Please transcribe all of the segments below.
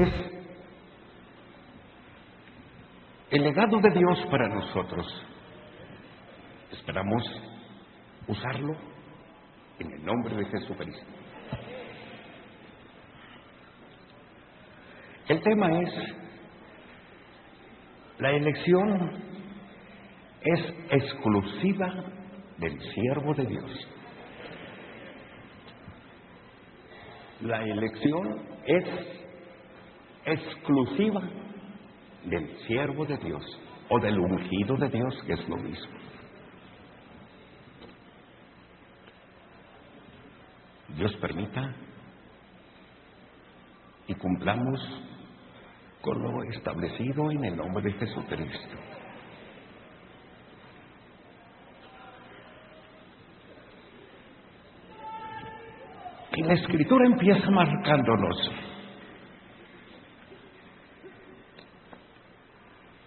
es el legado de Dios para nosotros. Esperamos usarlo en el nombre de Jesucristo. El tema es: la elección es exclusiva del siervo de Dios. La elección es exclusiva del siervo de Dios o del ungido de Dios, que es lo mismo. Dios permita y cumplamos con lo establecido en el nombre de Jesucristo. Y la Escritura empieza marcándonos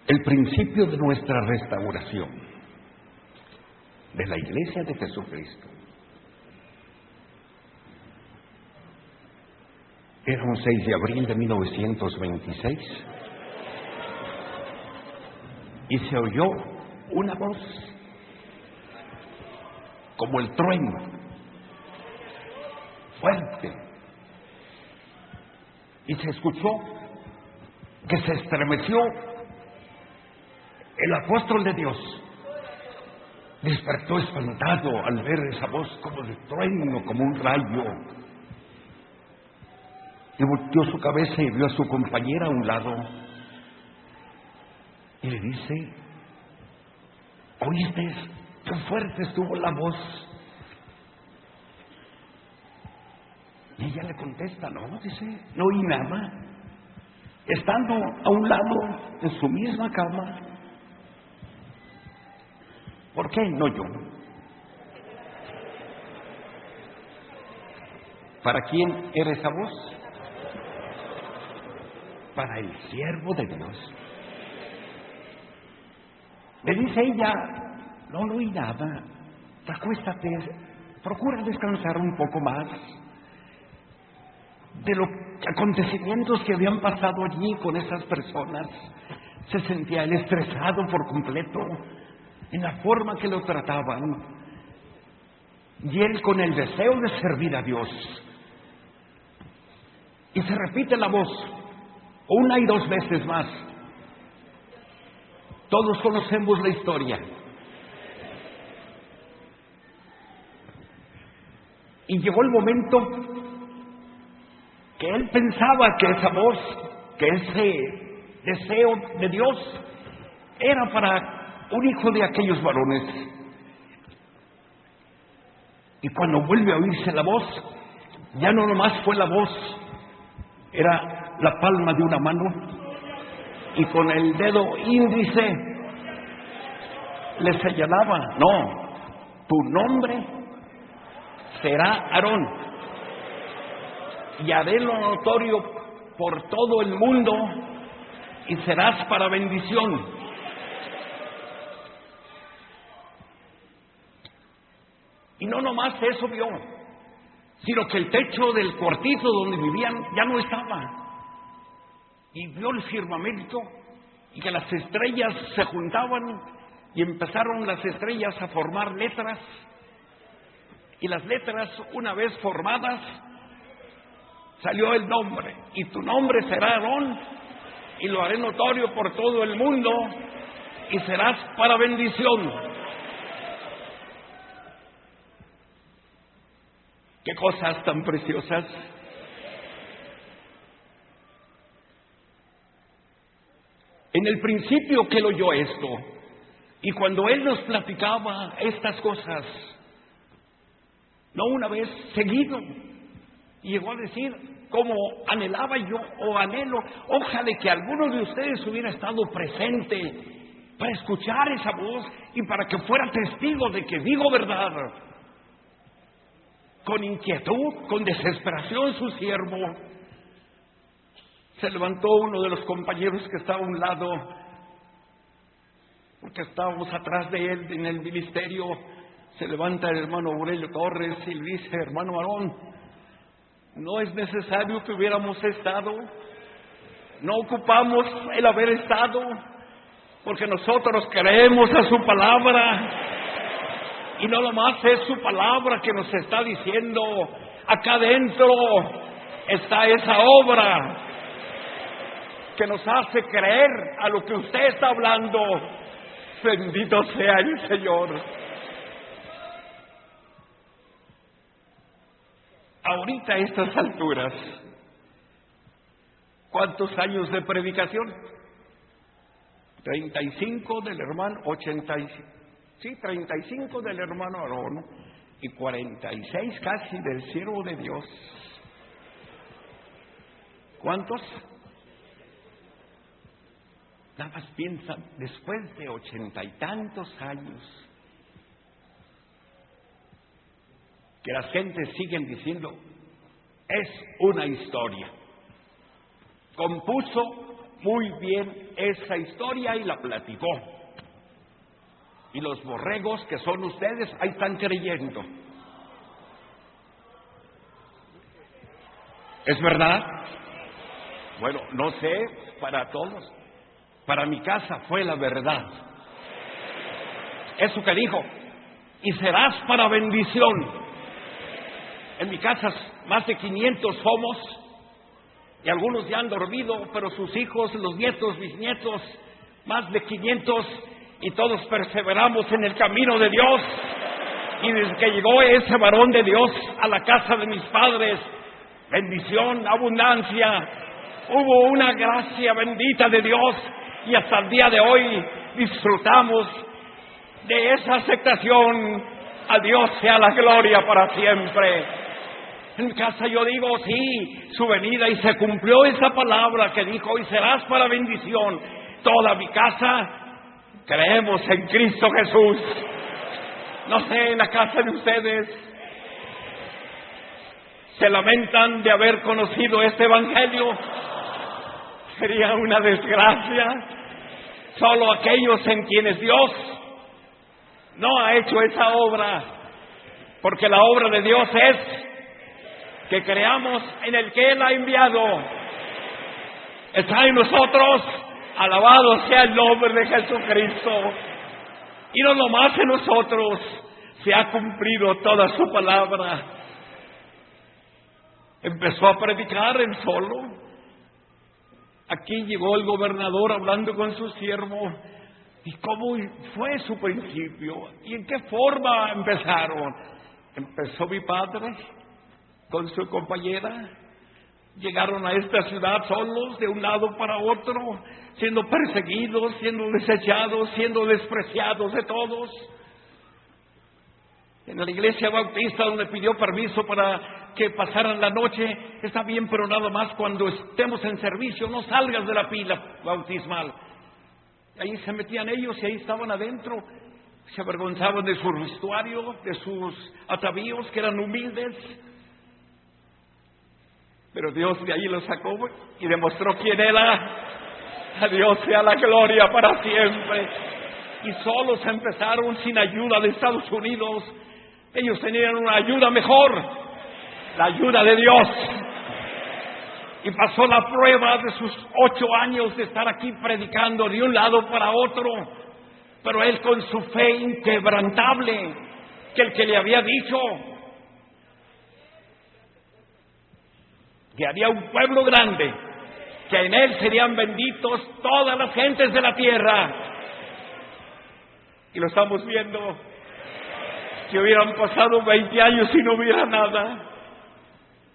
el principio de nuestra restauración, de la Iglesia de Jesucristo. Era un 6 de abril de 1926 y se oyó una voz como el trueno, fuerte, y se escuchó que se estremeció el apóstol de Dios. Despertó espantado al ver esa voz como de trueno, como un rayo, y volteó su cabeza y vio a su compañera a un lado y le dice: ¿oíste qué fuerte estuvo la voz? Y ella le contesta: no, dice, no oí nada. Estando a un lado en su misma cama. ¿Por qué no yo? ¿Para quién era esa voz? Para el siervo de Dios. Le dice ella: no oí nada, acuéstate, procura descansar un poco más de los acontecimientos que habían pasado allí con esas personas. Se sentía él estresado por completo en la forma que lo trataban, y él con el deseo de servir a Dios. Y se repite la voz una y dos veces más. Todos conocemos la historia. Y llegó el momento que él pensaba que esa voz, que ese deseo de Dios era para un hijo de aquellos varones. Y cuando vuelve a oírse la voz, ya no nomás fue la voz, era la palma de una mano, y con el dedo índice le señalaba: no, tu nombre será Aarón, y haré lo notorio por todo el mundo, y serás para bendición. Y no nomás eso vio, sino que el techo del cuartito donde vivían ya no estaba. Y vio el firmamento y que las estrellas se juntaban, y empezaron las estrellas a formar letras. Y las letras, una vez formadas, salió el nombre: y tu nombre será Aarón, y lo haré notorio por todo el mundo, y serás para bendición. ¡Qué cosas tan preciosas! En el principio que él oyó esto, y cuando él nos platicaba estas cosas, no una vez, seguido, llegó a decir: como anhelaba yo, o anhelo, ojalá que alguno de ustedes hubiera estado presente para escuchar esa voz y para que fuera testigo de que digo verdad. Con inquietud, con desesperación, su siervo se levantó. Uno de los compañeros que estaba a un lado, porque estábamos atrás de él en el ministerio, se levanta el hermano Aurelio Torres y le dice: hermano Aarón, no es necesario que hubiéramos estado no ocupamos el haber estado, porque nosotros creemos a su palabra, y no nomás es su palabra que nos está diciendo, acá adentro está esa obra que nos hace creer a lo que usted está hablando. Bendito sea el Señor. Ahorita a estas alturas, ¿cuántos años de predicación? 35 del hermano, 35 del hermano Aarón y 46 casi del siervo de Dios. ¿Cuántos? Nada más piensa, después de 80 y tantos años, que las gentes siguen diciendo, es una historia. Compuso muy bien esa historia y la platicó. Y los borregos que son ustedes, ahí están creyendo. ¿Es verdad? Bueno, no sé, para todos. Para mi casa fue la verdad. Eso que dijo, y serás para bendición. En mi casa más de 500 somos, y algunos ya han dormido, pero sus hijos, los nietos, bisnietos, más de 500, y todos perseveramos en el camino de Dios. Y desde que llegó ese varón de Dios a la casa de mis padres, bendición, abundancia, hubo una gracia bendita de Dios, y hasta el día de hoy disfrutamos de esa aceptación. A Dios sea la gloria para siempre. En mi casa yo digo, sí, su venida, y se cumplió esa palabra que dijo, y serás para bendición. Toda mi casa creemos en Cristo Jesús. No sé, en la casa de ustedes se lamentan de haber conocido este evangelio. Sería una desgracia. Solo aquellos en quienes Dios no ha hecho esa obra, porque la obra de Dios es que creamos en el que Él ha enviado. Está en nosotros. Alabado sea el nombre de Jesucristo. Y no nomás en nosotros, se ha cumplido toda su palabra. Empezó a predicar él solo. Aquí llegó el gobernador hablando con su siervo. ¿Y cómo fue su principio? ¿Y en qué forma empezaron? Empezó mi padre con su compañera. Llegaron a esta ciudad solos, de un lado para otro, siendo perseguidos, siendo desechados, siendo despreciados de todos. En la iglesia bautista, donde pidió permiso para que pasaran la noche, está bien, pero nada más cuando estemos en servicio, no salgas de la pila bautismal. Ahí se metían ellos y ahí estaban adentro. Se avergonzaban de su vestuario, de sus atavíos, que eran humildes. Pero Dios de ahí los sacó y demostró quién era. A Dios sea la gloria para siempre. Y solos empezaron, sin ayuda de Estados Unidos. Ellos tenían una ayuda mejor, la ayuda de Dios. Y pasó la prueba de sus 8 años de estar aquí predicando de un lado para otro. Pero él, con su fe inquebrantable, que el que le había dicho que había un pueblo grande, que en él serían benditos todas las gentes de la tierra. Y lo estamos viendo. Si hubieran pasado 20 años y no hubiera nada.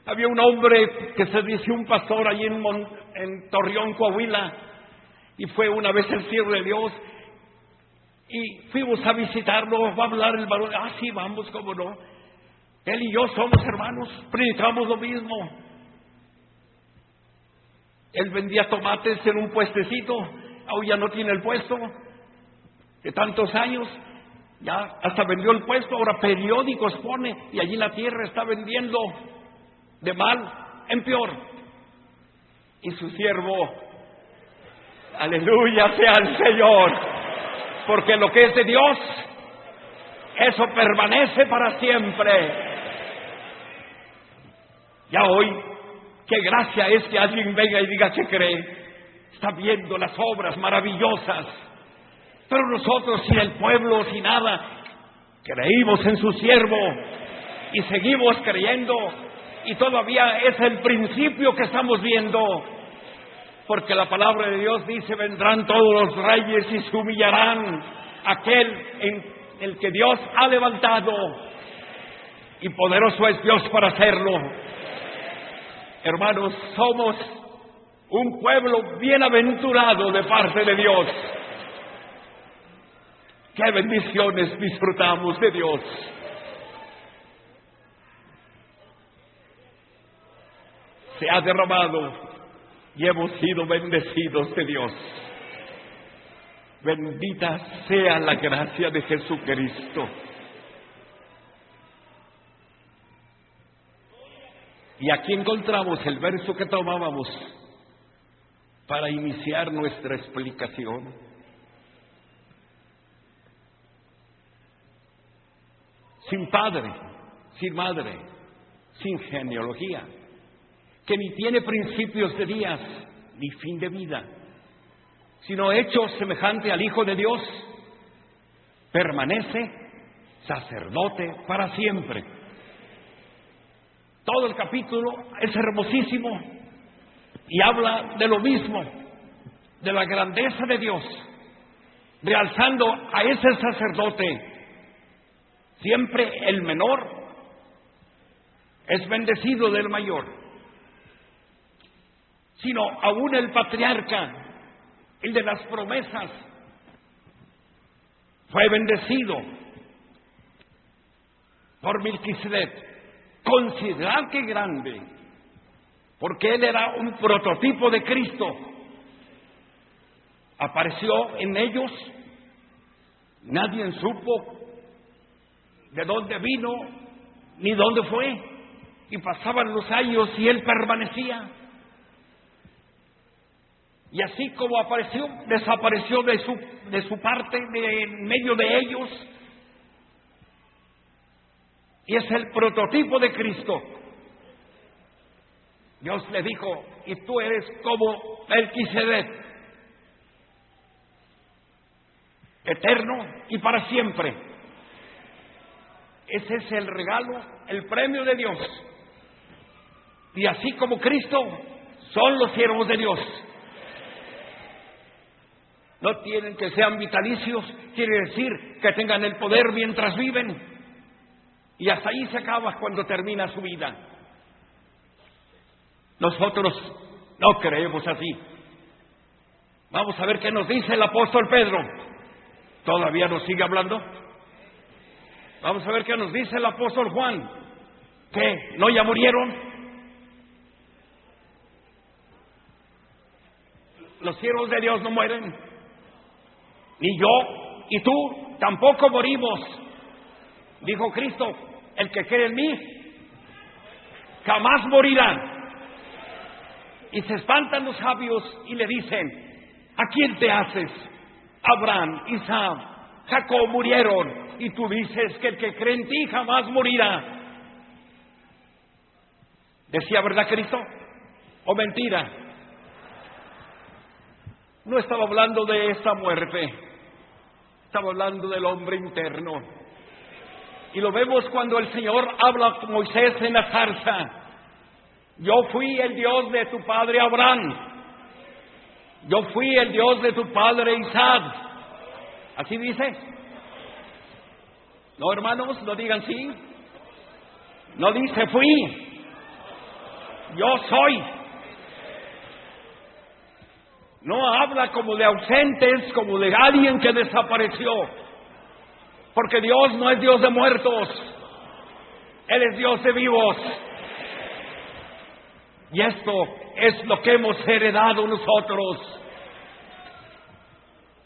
Había un hombre que se dice un pastor allí en Torreón, Coahuila, y fue una vez el siervo de Dios, y fuimos a visitarlo. Va a hablar el varón. Ah, sí, vamos, cómo no. Él y yo somos hermanos, predicamos lo mismo. Él vendía tomates en un puestecito, hoy ya no tiene el puesto, de tantos años, ya hasta vendió el puesto, ahora periódicos pone, y allí la tierra está vendiendo de mal en peor. Y su siervo, aleluya sea el Señor, porque lo que es de Dios, eso permanece para siempre. Ya hoy, qué gracia es que alguien venga y diga que cree. está viendo las obras maravillosas. Pero nosotros, sin el pueblo, sin nada, creímos en su siervo y seguimos creyendo, y todavía es el principio que estamos viendo, porque la palabra de Dios dice: vendrán todos los reyes y se humillarán aquel en el que Dios ha levantado, y poderoso es Dios para hacerlo. Hermanos, somos un pueblo bienaventurado de parte de Dios. ¡Qué bendiciones disfrutamos de Dios! Se ha derramado y hemos sido bendecidos de Dios. Bendita sea la gracia de Jesucristo. Y aquí encontramos el verso que tomábamos para iniciar nuestra explicación. Sin padre, sin madre, sin genealogía, que ni tiene principios de días ni fin de vida, sino hecho semejante al Hijo de Dios, permanece sacerdote para siempre. Todo el capítulo es hermosísimo y habla de lo mismo, de la grandeza de Dios, realzando a ese sacerdote. Siempre el menor es bendecido del mayor, sino aún el patriarca, el de las promesas, fue bendecido por Melquisedec. Considerad que grande, porque él era un prototipo de Cristo. Apareció en ellos, nadie supo de dónde vino ni dónde fue, y pasaban los años y él permanecía. Y así como apareció, desapareció de su parte, de en medio de ellos. Y es el prototipo de Cristo. Dios le dijo: y tú eres como Melquisedec, eterno y para siempre. Ese es el regalo, el premio de Dios. Y así como Cristo, son los siervos de Dios. No tienen que sean vitalicios, quiere decir que tengan el poder mientras viven. Y hasta ahí se acaba cuando termina su vida. Nosotros no creemos así. Vamos a ver qué nos dice el apóstol Pedro. ¿Todavía nos sigue hablando? Vamos a ver qué nos dice el apóstol Juan. ¿Qué? ¿No ya murieron? Los siervos de Dios no mueren. Ni yo y tú tampoco morimos. Dijo Cristo: el que cree en mí jamás morirá. Y se espantan los sabios y le dicen: ¿a quién te haces? Abraham, Isaac, Jacob murieron, y tú dices que el que cree en ti jamás morirá. ¿Decía verdad Cristo o mentira? No estaba hablando de esta muerte, estaba hablando del hombre interno. Y lo vemos cuando el Señor habla a Moisés en la zarza: yo fui el Dios de tu padre Abraham, yo fui el Dios de tu padre Isaac. ¿Así dice? No, hermanos, no digan sí. No dice fui, yo soy. No habla como de ausentes, como de alguien que desapareció. Porque Dios no es Dios de muertos, Él es Dios de vivos. Y esto es lo que hemos heredado nosotros.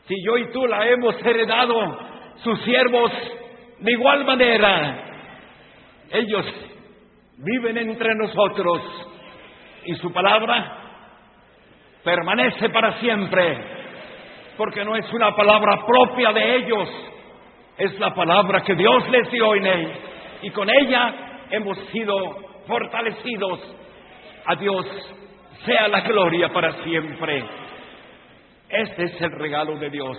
Si yo y tú la hemos heredado, sus siervos de igual manera. Ellos viven entre nosotros y su palabra permanece para siempre, porque no es una palabra propia de ellos, es la palabra que Dios les dio en él, y con ella hemos sido fortalecidos. A Dios sea la gloria para siempre. Este es el regalo de Dios.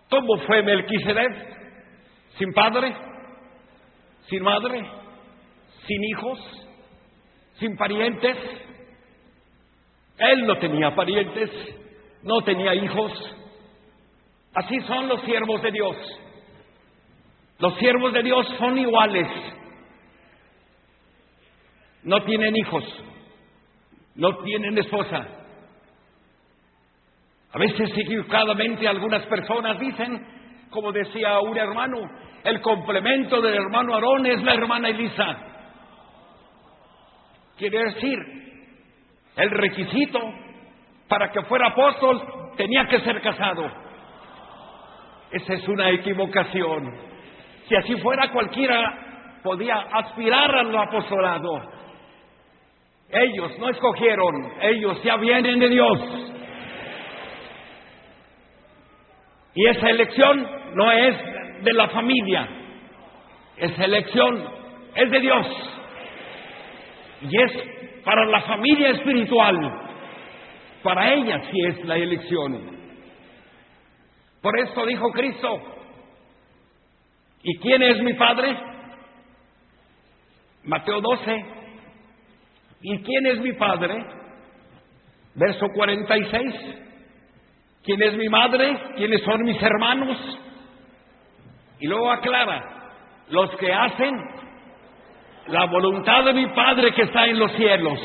¿Cómo fue Melquisedec? ¿Sin padre? ¿Sin madre? ¿Sin hijos? ¿Sin parientes? Él no tenía parientes, no tenía hijos. Así son los siervos de Dios. Los siervos de Dios son iguales. No tienen hijos, no tienen esposa. A veces equivocadamente algunas personas dicen, como decía un hermano, el complemento del hermano Aarón es la hermana Elisa. Quiere decir, el requisito para que fuera apóstol tenía que ser casado. Esa es una equivocación. Si así fuera, cualquiera podía aspirar al apostolado. Ellos no escogieron, ellos ya vienen de Dios. Y esa elección no es de la familia, esa elección es de Dios. Y es para la familia espiritual, para ella sí es la elección. Por esto dijo Cristo, ¿y quién es mi Padre? Mateo 12. ¿Y quién es mi Padre? Verso 46. ¿Quién es mi madre? ¿Quiénes son mis hermanos? Y luego aclara, los que hacen la voluntad de mi Padre que está en los cielos.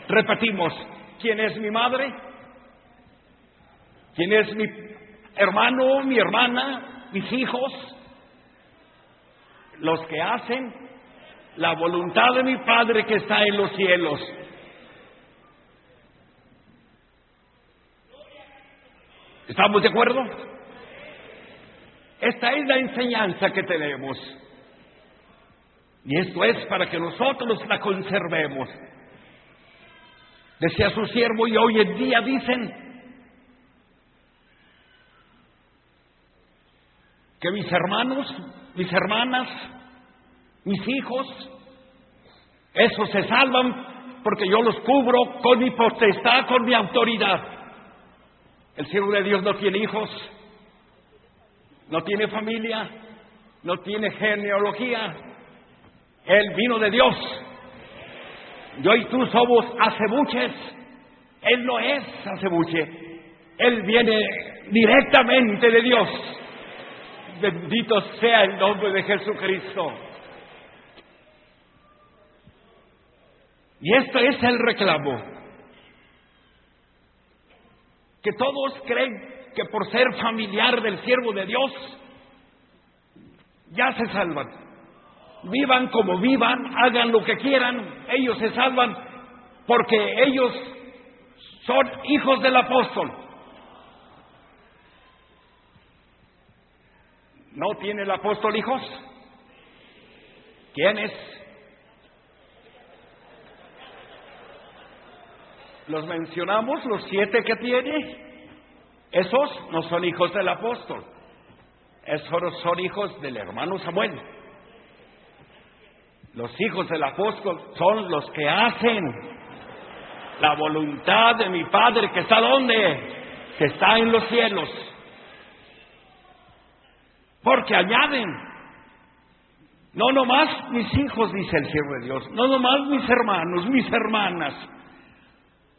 Repetimos, ¿quién es mi madre? ¿Quién es mi hermano, mi hermana, mis hijos? Los que hacen la voluntad de mi Padre que está en los cielos. ¿Estamos de acuerdo? Esta es la enseñanza que tenemos. Y esto es para que nosotros la conservemos. Decía su siervo, y hoy en día dicen que mis hermanos, mis hermanas, mis hijos, esos se salvan porque yo los cubro con mi potestad, con mi autoridad. El siervo de Dios no tiene hijos, no tiene familia, no tiene genealogía. Él vino de Dios. Yo y tú somos acebuches. Él no es acebuche. Él viene directamente de Dios. Bendito sea el nombre de Jesucristo. Y este es el reclamo. Que todos creen que por ser familiar del siervo de Dios ya se salvan. Vivan como vivan, hagan lo que quieran, ellos se salvan porque ellos son hijos del apóstol. ¿No tiene el apóstol hijos? ¿Quiénes? Los mencionamos, los 7 que tiene. Esos no son hijos del apóstol, esos son hijos del hermano Samuel. Los hijos del apóstol son los que hacen la voluntad de mi Padre que está ¿dónde? Que está en los cielos. Porque añaden, no nomás mis hijos, dice el siervo de Dios, no nomás mis hermanos, mis hermanas,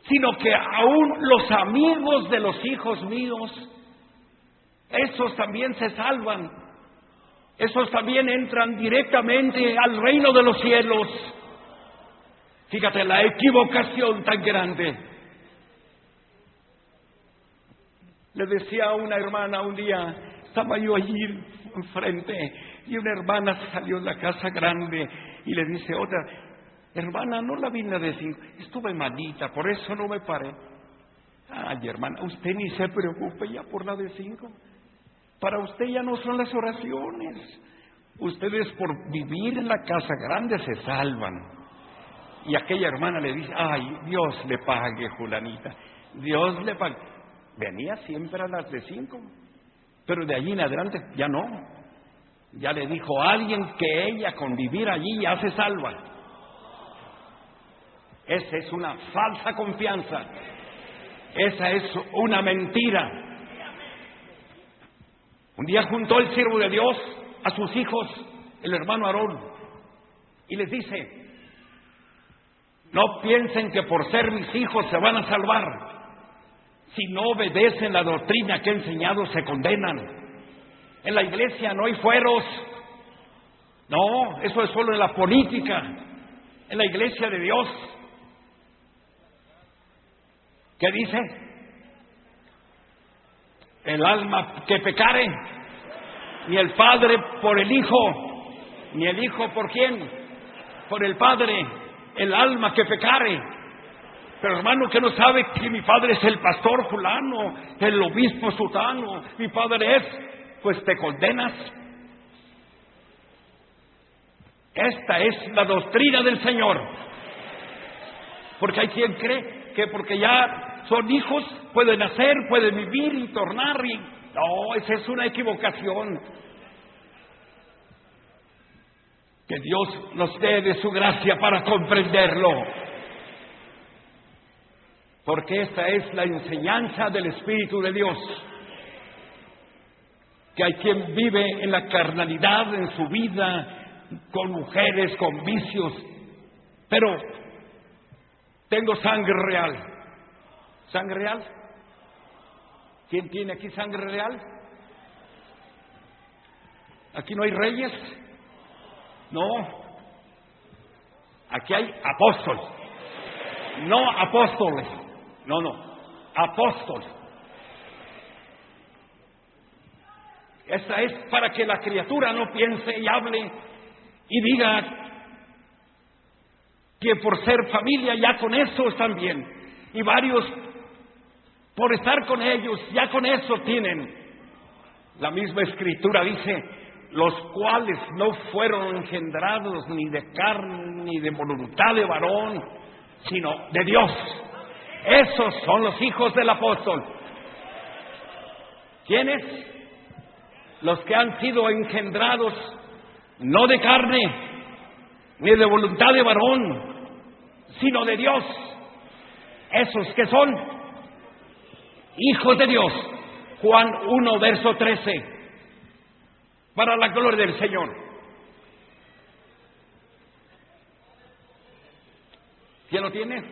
sino que aún los amigos de los hijos míos, esos también se salvan, esos también entran directamente al reino de los cielos. Fíjate la equivocación tan grande. Le decía a una hermana un día, estaba yo allí enfrente y una hermana salió de la casa grande y le dice otra, hermana, no la vine de 5, estuve malita, por eso no me paré. Ay, hermana, usted ni se preocupe ya por la de 5. Para usted ya no son las oraciones. Ustedes por vivir en la casa grande se salvan. Y aquella hermana le dice, ay, Dios le pague, Julanita, Dios le pague. Venía siempre a las de 5, pero de allí en adelante ya no. Ya le dijo a alguien que ella con vivir allí ya se salva. Esa es una falsa confianza. Esa es una mentira. Un día juntó el siervo de Dios a sus hijos, el hermano Aarón, y les dice: no piensen que por ser mis hijos se van a salvar. Si no obedecen la doctrina que he enseñado, se condenan. En la iglesia no hay fueros. No, eso es solo en la política. En la iglesia de Dios, ¿qué dice? El alma que pecare, ni el Padre por el Hijo, ni el Hijo por quién, por el Padre. El alma que pecare. Pero hermano, que no sabe que mi padre es el pastor fulano, el obispo sutano, mi padre es, pues te condenas. Esta es la doctrina del Señor. Porque hay quien cree que porque ya son hijos pueden hacer, pueden vivir y tornar. No, esa es una equivocación. Que Dios nos dé de su gracia para comprenderlo. Porque esta es la enseñanza del Espíritu de Dios. Que hay quien vive en la carnalidad en su vida, con mujeres, con vicios. Pero tengo sangre real. ¿Sangre real? ¿Quién tiene aquí sangre real? ¿Aquí no hay reyes? No, aquí hay apóstoles, no apóstoles, no, apóstoles. Esta es para que la criatura no piense y hable y diga que por ser familia ya con eso están bien. Y varios, por estar con ellos, ya con eso tienen. La misma Escritura dice: los cuales no fueron engendrados ni de carne ni de voluntad de varón, sino de Dios. Esos son los hijos del apóstol. ¿Quiénes? Los que han sido engendrados no de carne ni de voluntad de varón, sino de Dios. Esos que son hijos de Dios. Juan 1, verso 13. Para la gloria del Señor. ¿Quién lo tiene?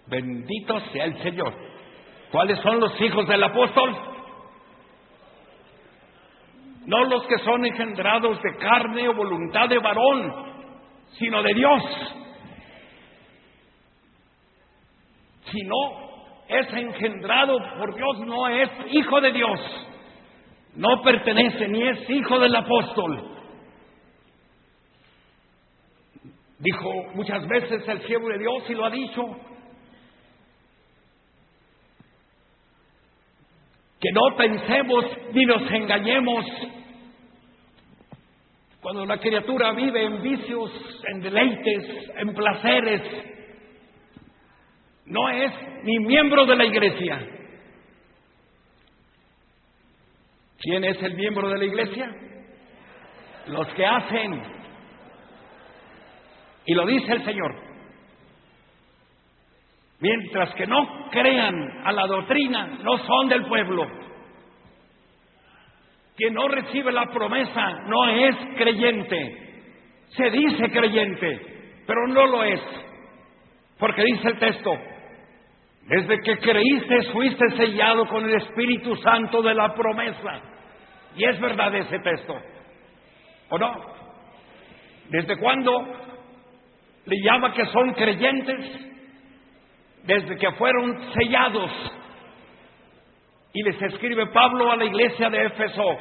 Bendito sea el Señor. ¿Cuáles son los hijos del apóstol? No los que son engendrados de carne o voluntad de varón, sino de Dios. Si no es engendrado por Dios, no es hijo de Dios, no pertenece ni es hijo del apóstol. Dijo muchas veces el siervo de Dios y lo ha dicho, que no pensemos ni nos engañemos. Cuando la criatura vive en vicios, en deleites, en placeres, no es ni miembro de la iglesia. ¿Quién es el miembro de la iglesia? Los que hacen. Y lo dice el Señor. Mientras que no crean a la doctrina, no son del pueblo. Quien no recibe la promesa no es creyente. Se dice creyente, pero no lo es. Porque dice el texto: desde que creíste fuiste sellado con el Espíritu Santo de la promesa. Y es verdad ese texto, ¿o no? ¿Desde cuándo le llama que son creyentes? Desde que fueron sellados. Y les escribe Pablo a la iglesia de Éfeso: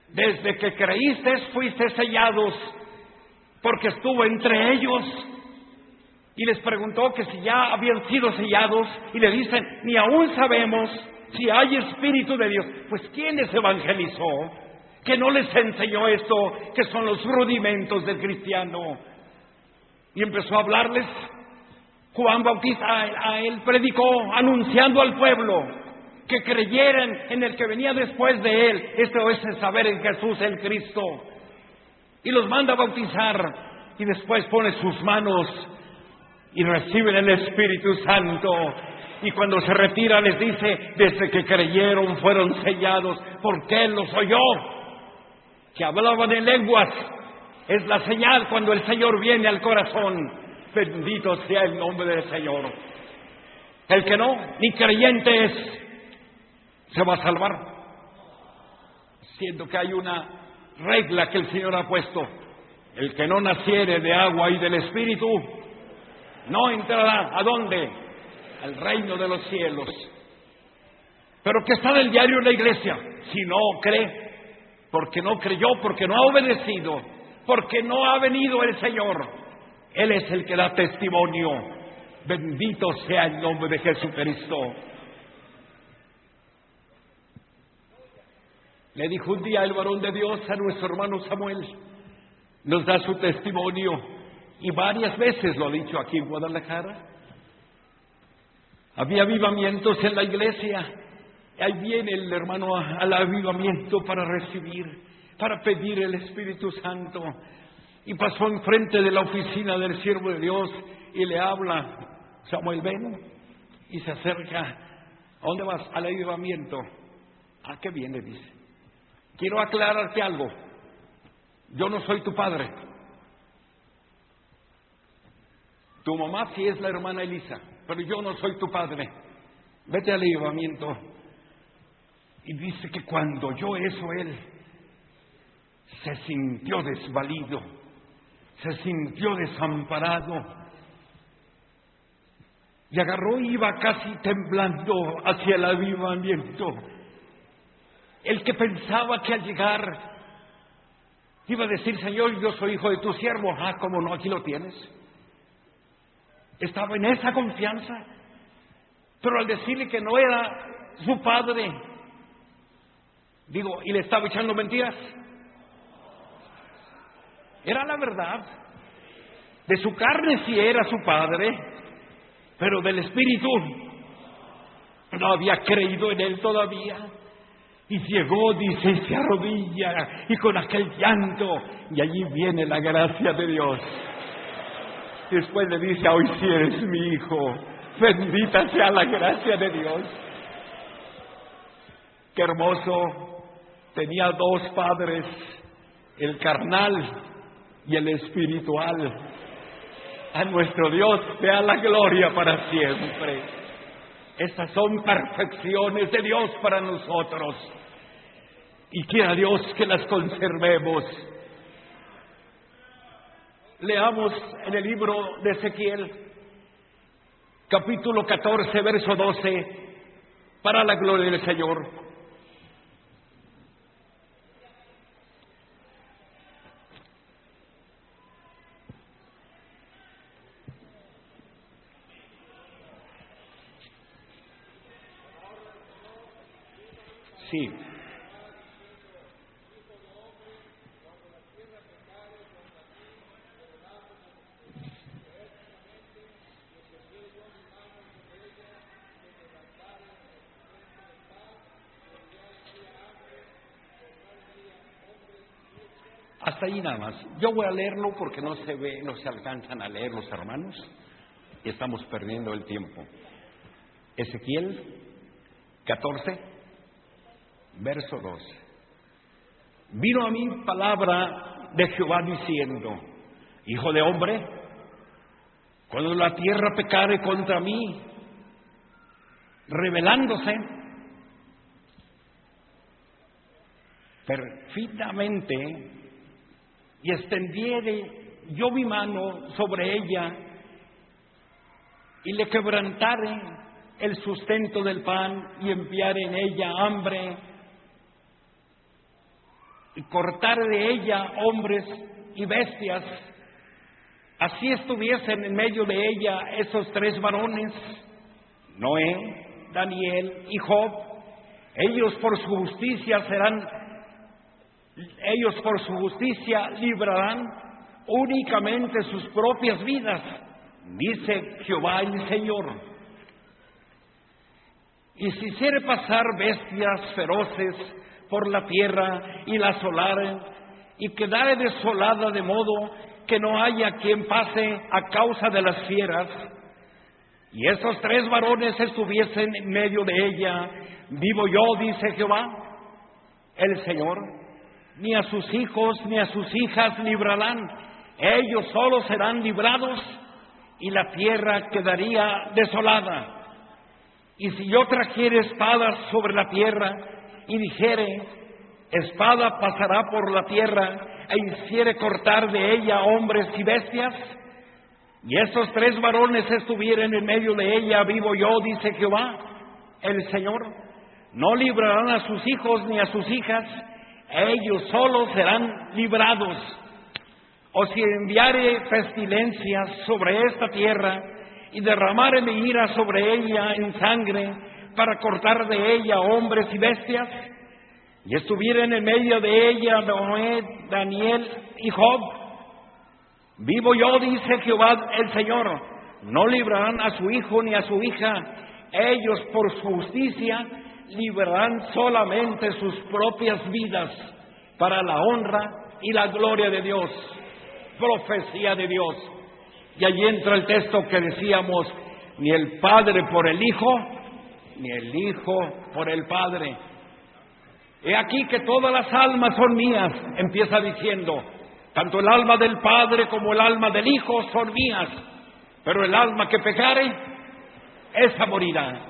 desde que creíste fuiste sellados, porque estuvo entre ellos. Y les preguntó que si ya habían sido sellados, y le dicen: ni aún sabemos si hay Espíritu de Dios. Pues ¿quién les evangelizó? ¿Que no les enseñó esto, que son los rudimentos del cristiano? Y empezó a hablarles. Juan Bautista a él predicó anunciando al pueblo que creyeran en el que venía después de él. Esto es el saber en Jesús el Cristo. Y los manda a bautizar, y después pone sus manos y reciben el Espíritu Santo. Y cuando se retira les dice, desde que creyeron fueron sellados, porque Él los oyó, que hablaban en lenguas. Es la señal cuando el Señor viene al corazón. Bendito sea el nombre del Señor. El que no, ni creyente es, se va a salvar. Siendo que hay una regla que el Señor ha puesto: el que no naciere de agua y del Espíritu no entrará. ¿A dónde? Al reino de los cielos. Pero que está del diario en la iglesia. Si no cree, porque no creyó, porque no ha obedecido, porque no ha venido el Señor, Él es el que da testimonio. Bendito sea el nombre de Jesucristo. Le dijo un día el varón de Dios a nuestro hermano Samuel, nos da su testimonio, y varias veces lo ha dicho aquí en Guadalajara. Había avivamientos en la iglesia. Ahí viene el hermano al avivamiento para recibir, para pedir el Espíritu Santo. Y pasó enfrente de la oficina del siervo de Dios y le habla: Samuel, ven. Y se acerca. ¿A dónde vas? Al avivamiento. ¿A qué viene? Dice. Quiero aclararte algo. Yo no soy tu padre. Tu mamá sí es la hermana Elisa, pero yo no soy tu padre. Vete al avivamiento. Y dice que cuando oyó eso él se sintió desvalido, se sintió desamparado, y agarró y iba casi temblando hacia el avivamiento. El que pensaba que al llegar iba a decir: Señor, yo soy hijo de tu siervo. Ah, ¿cómo no? Aquí lo tienes. Estaba en esa confianza, pero al decirle que no era su padre, digo, ¿y le estaba echando mentiras? Era la verdad. De su carne sí era su padre, pero del espíritu no había creído en él todavía. Y llegó, dice, y se arrodilla, y con aquel llanto, y allí viene la gracia de Dios. Después le dice: hoy sí eres mi hijo. Bendita sea la gracia de Dios. Qué hermoso. Tenía dos padres, el carnal y el espiritual. A nuestro Dios sea la gloria para siempre. Estas son perfecciones de Dios para nosotros, y quiera Dios que las conservemos. Leamos en el libro de Ezequiel, capítulo 14, verso 12, para la gloria del Señor. Sí. Hasta ahí nada más. Yo voy a leerlo porque no se ve, no se alcanzan a leer los hermanos y estamos perdiendo el tiempo. Ezequiel 14, verso 2. Vino a mí palabra de Jehová diciendo: Hijo de hombre, cuando la tierra pecare contra mí, rebelándose perfidamente, y extendiere yo mi mano sobre ella, y le quebrantare el sustento del pan, y enviare en ella hambre, y cortare de ella hombres y bestias, así estuviesen en medio de ella esos tres varones, Noé, Daniel y Job, ellos por su justicia librarán únicamente sus propias vidas, dice Jehová el Señor. Y si hiciere pasar bestias feroces por la tierra y la asolaren, y quedare desolada de modo que no haya quien pase a causa de las fieras, y esos 3 varones estuviesen en medio de ella, vivo yo, dice Jehová, el Señor, ni a sus hijos ni a sus hijas librarán, ellos solos serán librados, y la tierra quedaría desolada. Y si yo trajere espadas sobre la tierra, y dijere, espada pasará por la tierra, e hiciere cortar de ella hombres y bestias, y esos 3 varones estuvieren en medio de ella, vivo yo, dice Jehová, el Señor, no librarán a sus hijos ni a sus hijas, ellos solos serán librados. O si enviare pestilencias sobre esta tierra, y derramare mi ira sobre ella en sangre, para cortar de ella hombres y bestias, y estuvieren en medio de ella Noé, Daniel y Job, vivo yo, dice Jehová el Señor, no librarán a su hijo ni a su hija, ellos por su justicia librarán solamente sus propias vidas, para la honra y la gloria de Dios. Profecía de Dios. Y allí entra el texto que decíamos, ni el Padre por el Hijo, ni el Hijo por el Padre. He aquí que todas las almas son mías, empieza diciendo, tanto el alma del Padre como el alma del Hijo son mías, pero el alma que pecare, esa morirá.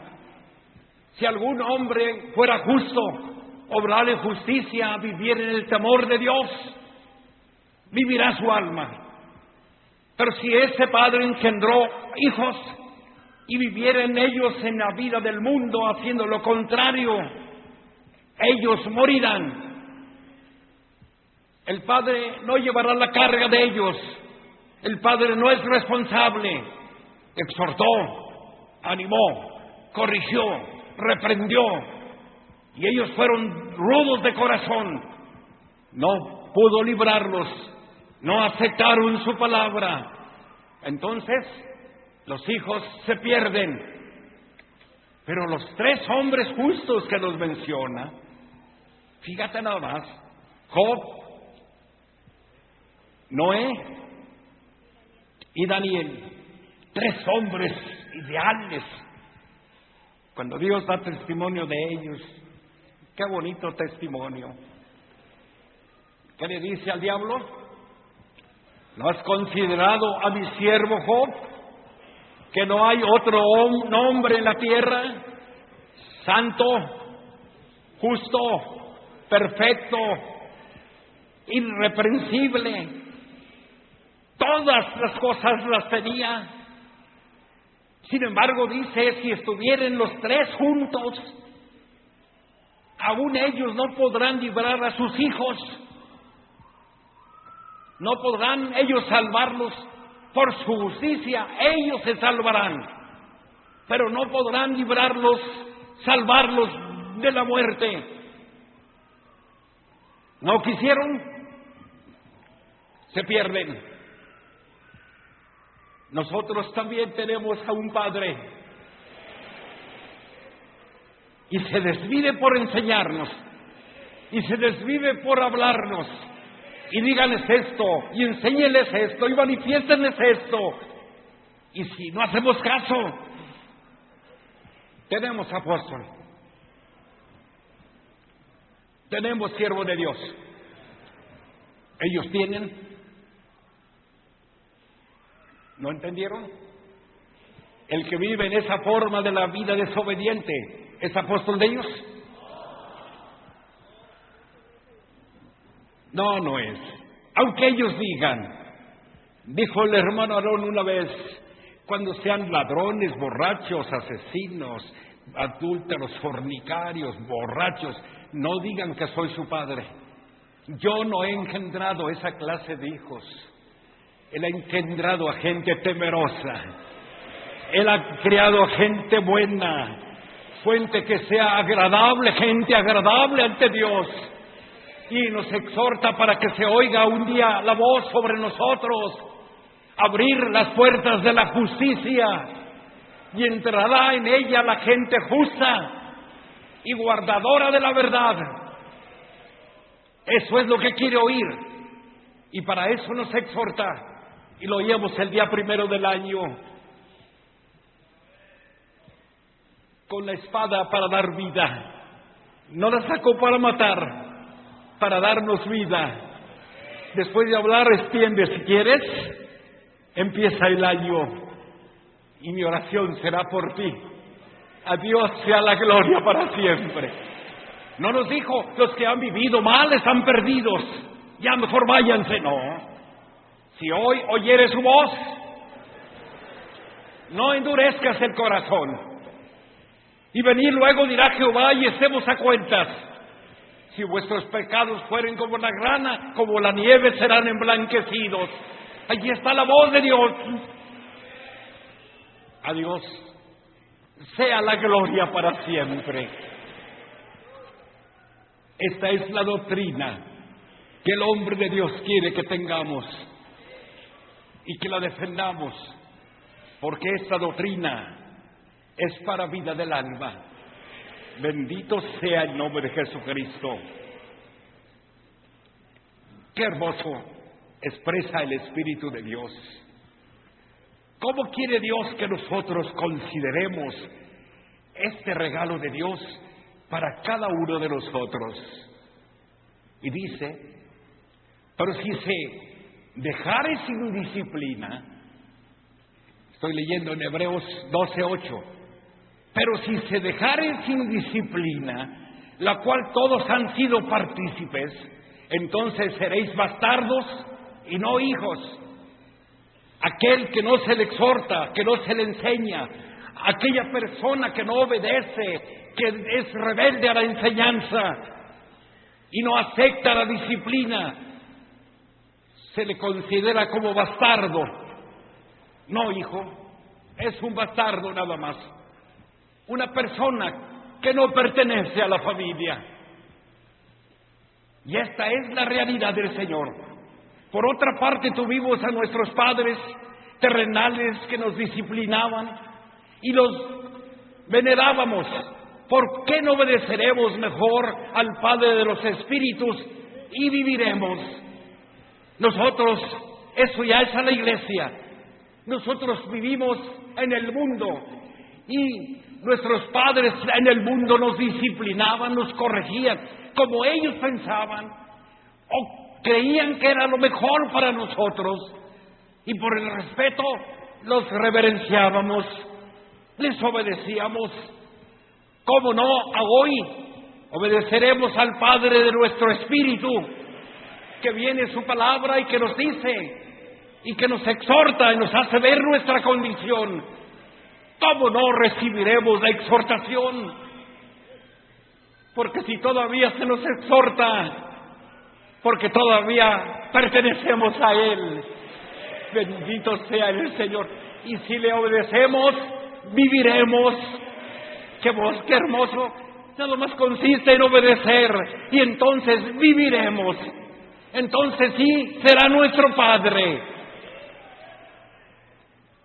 Si algún hombre fuera justo, obrare justicia, viviera en el temor de Dios, vivirá su alma. Pero si ese padre engendró hijos y viviera en ellos en la vida del mundo haciendo lo contrario, ellos morirán. El padre no llevará la carga de ellos. El padre no es responsable. Exhortó, animó, corrigió, reprendió, y ellos fueron rudos de corazón. No pudo librarlos, no aceptaron su palabra. Entonces los hijos se pierden. Pero los 3 hombres justos que nos menciona, fíjate nada más, Job, Noé y Daniel, 3 hombres ideales. Cuando Dios da testimonio de ellos, qué bonito testimonio. ¿Qué le dice al diablo? ¿No has considerado a mi siervo Job? Que no hay otro nombre en la tierra, santo, justo, perfecto, irreprensible. Todas las cosas las tenía. Sin embargo, dice, si estuvieran los 3 juntos, aún ellos no podrán librar a sus hijos. No podrán ellos salvarlos por su justicia. Ellos se salvarán, pero no podrán librarlos, salvarlos de la muerte. ¿No quisieron? Se pierden. Nosotros también tenemos a un Padre, y se desvive por enseñarnos, y se desvive por hablarnos, y díganles esto, y enséñenles esto, y manifiéstenles esto. Y si no hacemos caso, tenemos apóstol, tenemos siervo de Dios. Ellos tienen. ¿No entendieron? El que vive en esa forma de la vida desobediente, ¿es apóstol de ellos? No, no es. Aunque ellos digan, dijo el hermano Aarón una vez, cuando sean ladrones, borrachos, asesinos, adúlteros, fornicarios, borrachos, no digan que soy su padre. Yo no he engendrado esa clase de hijos. Él ha engendrado a gente temerosa. Él ha criado a gente buena, fuente que sea agradable, gente agradable ante Dios. Y nos exhorta para que se oiga un día la voz sobre nosotros, abrir las puertas de la justicia, y entrará en ella la gente justa, y guardadora de la verdad. Eso es lo que quiere oír, y para eso nos exhorta, y lo oímos el día 1 del año. Con la espada para dar vida. No la sacó para matar, para darnos vida. Después de hablar, extiende si quieres. Empieza el año y mi oración será por ti. A Dios sea la gloria para siempre. No nos dijo, los que han vivido mal están perdidos, ya mejor váyanse. No. Si hoy oyeres su voz, no endurezcas el corazón. Y venir luego dirá Jehová, y estemos a cuentas. Si vuestros pecados fueren como la grana, como la nieve serán emblanquecidos. Allí está la voz de Dios. A Dios sea la gloria para siempre. Esta es la doctrina que el hombre de Dios quiere que tengamos y que la defendamos, porque esta doctrina es para vida del alma. Bendito sea el nombre de Jesucristo. Qué hermoso expresa el Espíritu de Dios. ¿Cómo quiere Dios que nosotros consideremos este regalo de Dios para cada uno de nosotros? Y dice, pero si se dejare sin disciplina, estoy leyendo en Hebreos 12:8, pero si se dejare sin disciplina, la cual todos han sido partícipes, entonces seréis bastardos y no hijos. Aquel que no se le exhorta, que no se le enseña, aquella persona que no obedece, que es rebelde a la enseñanza y no acepta la disciplina, se le considera como bastardo. No, hijo, es un bastardo nada más. Una persona que no pertenece a la familia. Y esta es la realidad del Señor. Por otra parte, tuvimos a nuestros padres terrenales que nos disciplinaban y los venerábamos. ¿Por qué no obedeceremos mejor al Padre de los Espíritus y viviremos? Nosotros, eso ya es a la iglesia. Nosotros vivimos en el mundo y nuestros padres en el mundo nos disciplinaban, nos corregían, como ellos pensaban o creían que era lo mejor para nosotros, y por el respeto los reverenciábamos, les obedecíamos. ¿Cómo no? A hoy obedeceremos al Padre de nuestro espíritu, que viene su palabra y que nos dice y que nos exhorta y nos hace ver nuestra condición. ¿Cómo no recibiremos la exhortación? Porque si todavía se nos exhorta, porque todavía pertenecemos a Él. Bendito sea el Señor. Y si le obedecemos, viviremos. ¡Qué voz, qué hermoso! Nada más consiste en obedecer y entonces viviremos. Entonces sí, será nuestro Padre.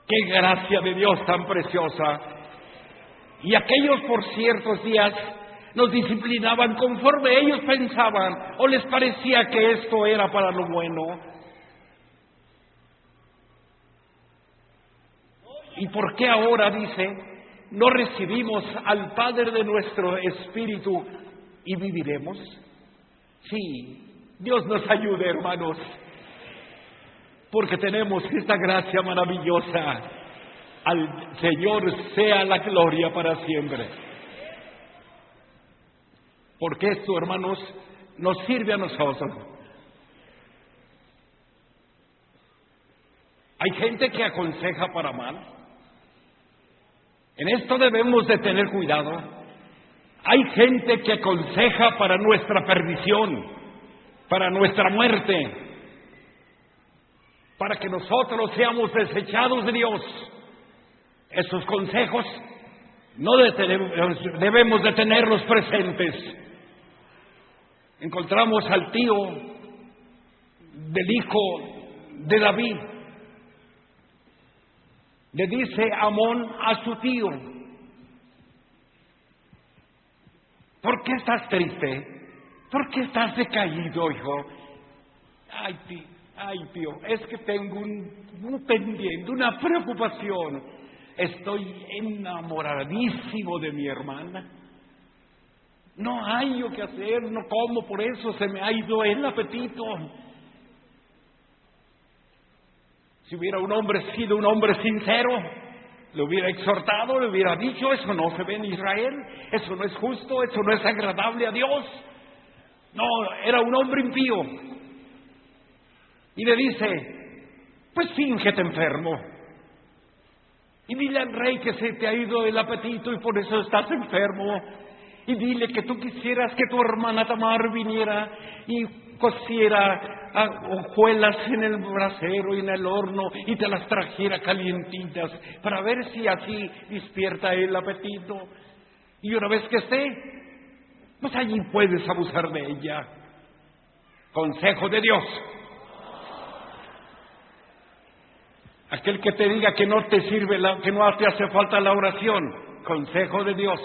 ¡Qué gracia de Dios tan preciosa! Y aquellos por ciertos días nos disciplinaban conforme ellos pensaban o les parecía que esto era para lo bueno. ¿Y por qué ahora, dice, no recibimos al Padre de nuestro espíritu y viviremos? Sí, Dios nos ayude, hermanos, porque tenemos esta gracia maravillosa. Al Señor sea la gloria para siempre. Porque esto, hermanos, nos sirve a nosotros. Hay gente que aconseja para mal. En esto debemos de tener cuidado. Hay gente que aconseja para nuestra perdición, para nuestra muerte, para que nosotros seamos desechados de Dios. Esos consejos no debemos de tenerlos presentes. Encontramos al tío del hijo de David. Le dice Amón a su tío: ¿Por qué estás triste? ¿Por qué estás decaído, hijo? Ay, tío, es que tengo un pendiente, una preocupación. Estoy enamoradísimo de mi hermana. No hay yo qué hacer, no como, por eso se me ha ido el apetito. Si hubiera un hombre sido un hombre sincero, le hubiera exhortado, le hubiera dicho: eso no se ve en Israel, eso no es justo, eso no es agradable a Dios. No, era un hombre impío. Y le dice: pues fíngete enfermo y dile al rey que se te ha ido el apetito y por eso estás enfermo, y dile que tú quisieras que tu hermana Tamar viniera y cociera hojuelas en el brasero y en el horno y te las trajera calientitas para ver si así despierta el apetito, y una vez que esté, pues allí puedes abusar de ella. Consejo de Dios. Aquel que te diga que no te sirve, que no te hace falta la oración, consejo de Dios.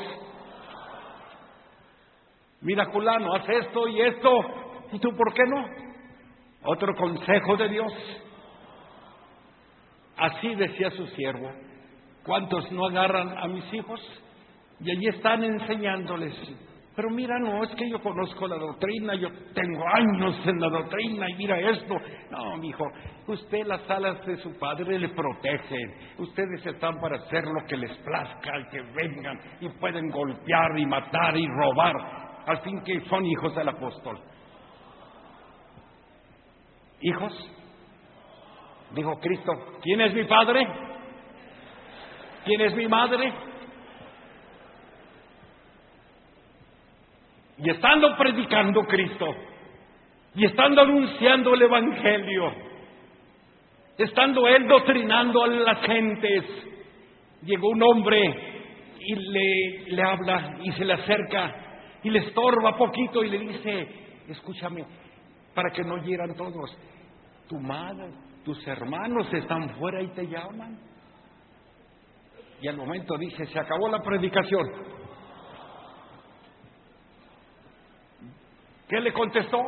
Mira, fulano, haz esto y esto, ¿y tú por qué no? Otro consejo de Dios. Así decía su siervo: ¿cuántos no agarran a mis hijos y allí están enseñándoles? Pero mira, no, es que yo conozco la doctrina, yo tengo años en la doctrina y mira esto. No, mijo, usted las alas de su padre le protegen. Ustedes están para hacer lo que les plazca, que vengan y pueden golpear y matar y robar, al fin que son hijos del apóstol. ¿Hijos? Dijo Cristo: ¿quién es mi padre? ¿Quién es mi madre? Y estando predicando Cristo, y estando anunciando el Evangelio, estando Él doctrinando a las gentes, llegó un hombre y le habla y se le acerca y le estorba poquito y le dice: escúchame, para que no hieran todos, tu madre, tus hermanos están fuera y te llaman. Y al momento dice: se acabó la predicación. ¿Qué le contestó?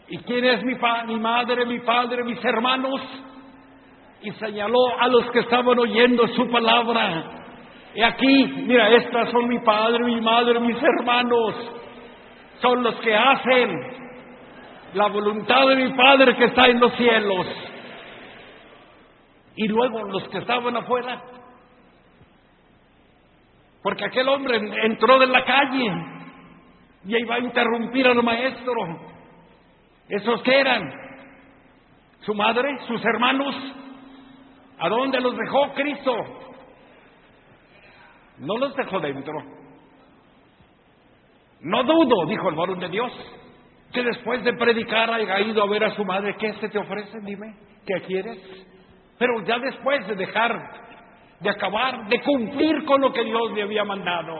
¿Y quién es mi madre, mi padre, mis hermanos? Y señaló a los que estaban oyendo su palabra. Y aquí, mira, estas son mi padre, mi madre, mis hermanos. Son los que hacen la voluntad de mi Padre que está en los cielos. Y luego los que estaban afuera, porque aquel hombre entró de la calle y iba a interrumpir al maestro. ¿Esos qué eran? ¿Su madre? ¿Sus hermanos? ¿A dónde los dejó Cristo? No los dejó dentro. No dudo, dijo el varón de Dios, que después de predicar haya ido a ver a su madre. ¿Qué se te ofrece? Dime, ¿qué quieres? Pero ya después de dejar, de acabar, de cumplir con lo que Dios le había mandado.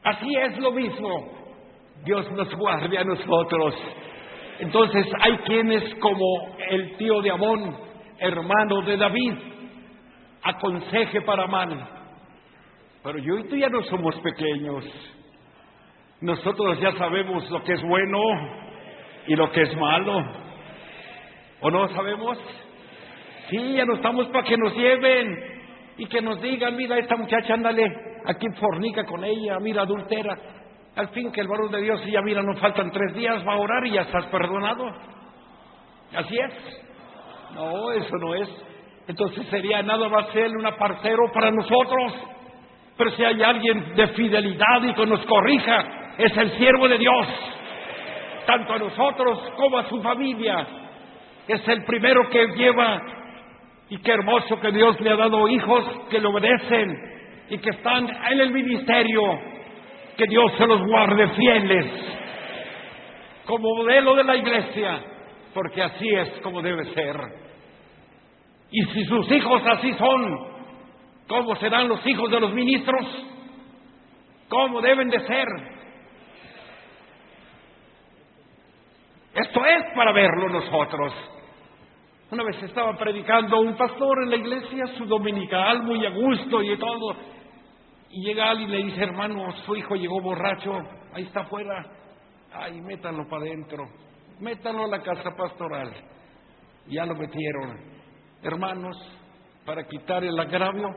Así es lo mismo. Dios nos guarde a nosotros. Entonces hay quienes, como el tío de Amón, hermano de David, aconseje para mal. Pero yo y tú ya no somos pequeños. Nosotros ya sabemos lo que es bueno y lo que es malo. ¿O no sabemos? Sí, ya no estamos para que nos lleven y que nos digan: mira, esta muchacha, ándale, aquí fornica con ella, mira, adultera. Al fin que el varón de Dios, y ya mira, nos faltan 3 días, va a orar y ya estás perdonado. Así es. No, eso no es. Entonces sería nada más ser un parcero para nosotros. Pero si hay alguien de fidelidad y que nos corrija, es el siervo de Dios, tanto a nosotros como a su familia. Es el primero que lleva. Y qué hermoso que Dios le ha dado hijos que le obedecen y que están en el ministerio. Que Dios se los guarde fieles como modelo de la iglesia, porque así es como debe ser. Y si sus hijos así son, ¿cómo serán los hijos de los ministros? ¿Cómo deben de ser? Esto es para verlo nosotros. Una vez estaba predicando un pastor en la iglesia, su dominical, muy a gusto y todo, Y llega alguien y le dice: hermano, su hijo llegó borracho, ahí está afuera. Ay, métanlo para adentro, métanlo a la casa pastoral. Ya lo metieron. Hermanos, para quitar el agravio,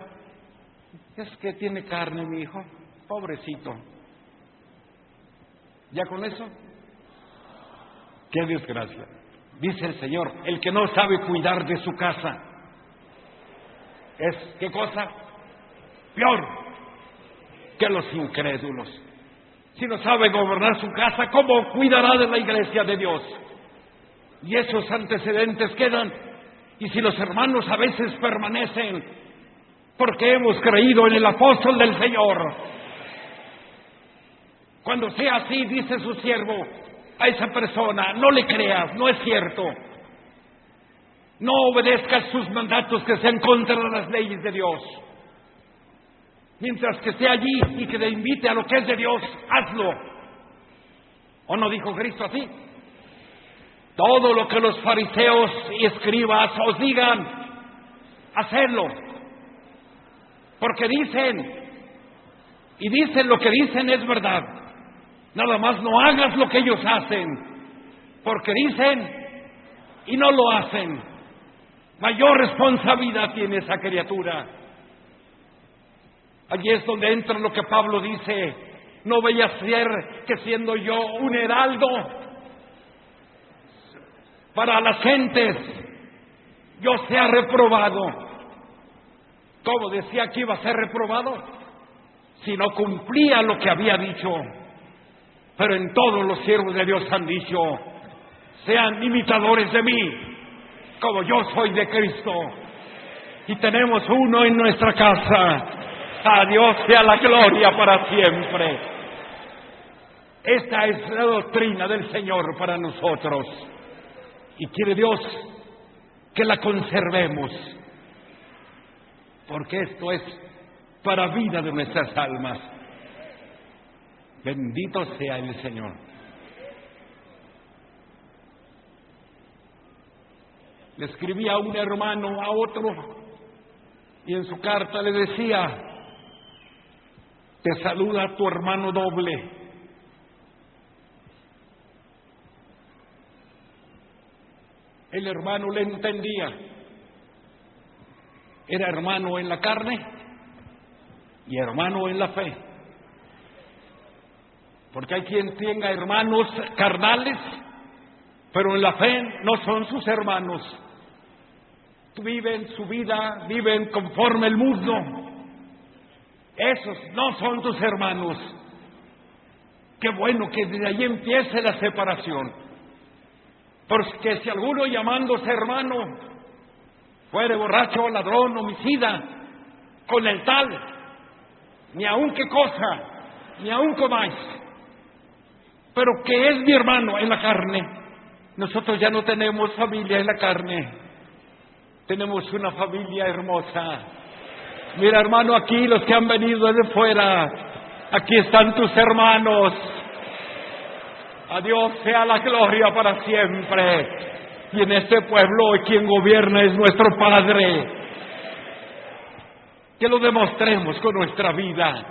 es que tiene carne mi hijo, pobrecito. ¿Ya con eso? ¡Qué desgracia! Dice el Señor: el que no sabe cuidar de su casa es, ¿qué cosa? Peor que los incrédulos. Si no sabe gobernar su casa, ¿cómo cuidará de la iglesia de Dios? Y esos antecedentes quedan. Y si los hermanos a veces permanecen porque hemos creído en el apóstol del Señor, cuando sea así, dice su siervo a esa persona: no le creas, no es cierto. No obedezcas sus mandatos que sean contra las leyes de Dios. Mientras que esté allí y que te invite a lo que es de Dios, hazlo. ¿O no dijo Cristo así? Todo lo que los fariseos y escribas os digan, hacedlo. Porque dicen, y dicen lo que dicen es verdad. Nada más no hagas lo que ellos hacen, porque dicen y no lo hacen. Mayor responsabilidad tiene esa criatura. Allí es donde entra lo que Pablo dice: no vaya a ser que siendo yo un heraldo para las gentes, yo sea reprobado. ¿Cómo decía que iba a ser reprobado? Si no cumplía lo que había dicho. Pero en todos los siervos de Dios han dicho: sean imitadores de mí, como yo soy de Cristo. Y tenemos uno en nuestra casa. A Dios sea la gloria para siempre. Esta es la doctrina del Señor para nosotros. Y quiere Dios que la conservemos, porque esto es para vida de nuestras almas. Bendito sea el Señor. Le escribía a un hermano a otro, y en su carta le decía: te saluda tu hermano doble. El hermano le entendía. Era hermano en la carne y hermano en la fe. Porque hay quien tenga hermanos carnales, pero en la fe no son sus hermanos. Viven su vida, viven conforme el mundo. Esos no son tus hermanos. Qué bueno que desde ahí empiece la separación. Porque si alguno llamándose hermano fuere borracho, ladrón, homicida, con el tal, ni aun qué cosa, ni aun comáis, pero que es mi hermano en la carne. Nosotros ya no tenemos familia en la carne, tenemos una familia hermosa. Mira, hermano, aquí los que han venido desde fuera, aquí están tus hermanos. A Dios sea la gloria para siempre. Y en este pueblo hoy quien gobierna es nuestro Padre. Que lo demostremos con nuestra vida,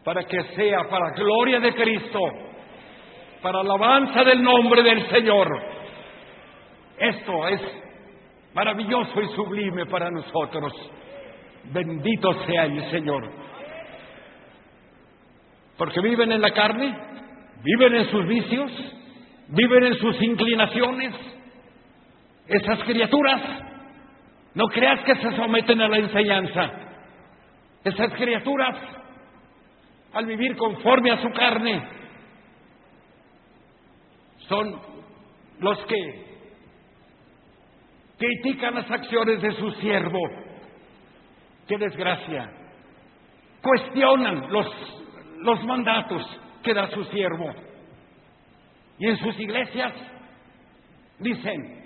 para que sea para gloria de Cristo, para alabanza del nombre del Señor. Esto es maravilloso y sublime para nosotros. Bendito sea el Señor. Porque viven en la carne, viven en sus vicios, viven en sus inclinaciones. Esas criaturas, no creas que se someten a la enseñanza. Esas criaturas, al vivir conforme a su carne, son los que critican las acciones de su siervo. ¡Qué desgracia! Cuestionan los mandatos que da su siervo. Y en sus iglesias dicen,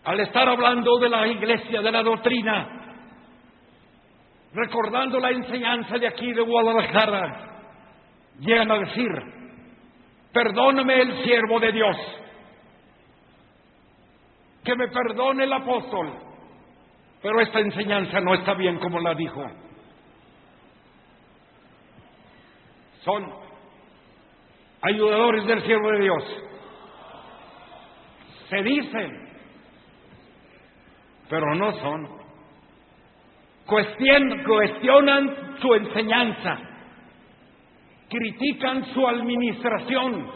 al estar hablando de la iglesia, de la doctrina, recordando la enseñanza de aquí de Guadalajara, llegan a decir: perdóname el siervo de Dios, que me perdone el apóstol, Pero esta enseñanza no está bien como la dijo. Son ayudadores del siervo de Dios. Se dicen, pero no son. Cuestionan su enseñanza, critican su administración,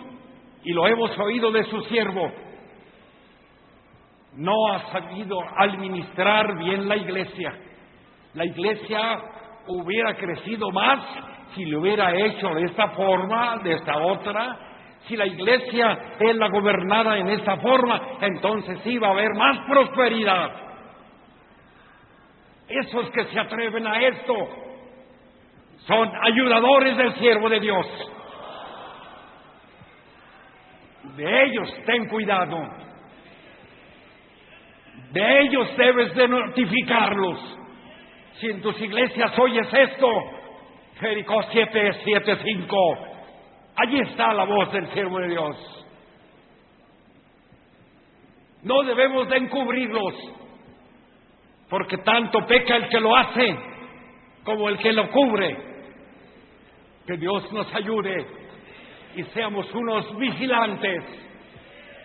y lo hemos oído de su siervo. No ha sabido administrar bien la iglesia. La iglesia hubiera crecido más si lo hubiera hecho de esta forma, de esta otra. Si la iglesia es la gobernada en esta forma, entonces sí va a haber más prosperidad. Esos que se atreven a esto son ayudadores del siervo de Dios. De ellos ten cuidado. De ellos debes de notificarlos. Si en tus iglesias oyes esto, Jericó 7:7-5, allí está la voz del siervo de Dios. No debemos de encubrirlos, porque tanto peca el que lo hace como el que lo cubre. Que Dios nos ayude y seamos unos vigilantes.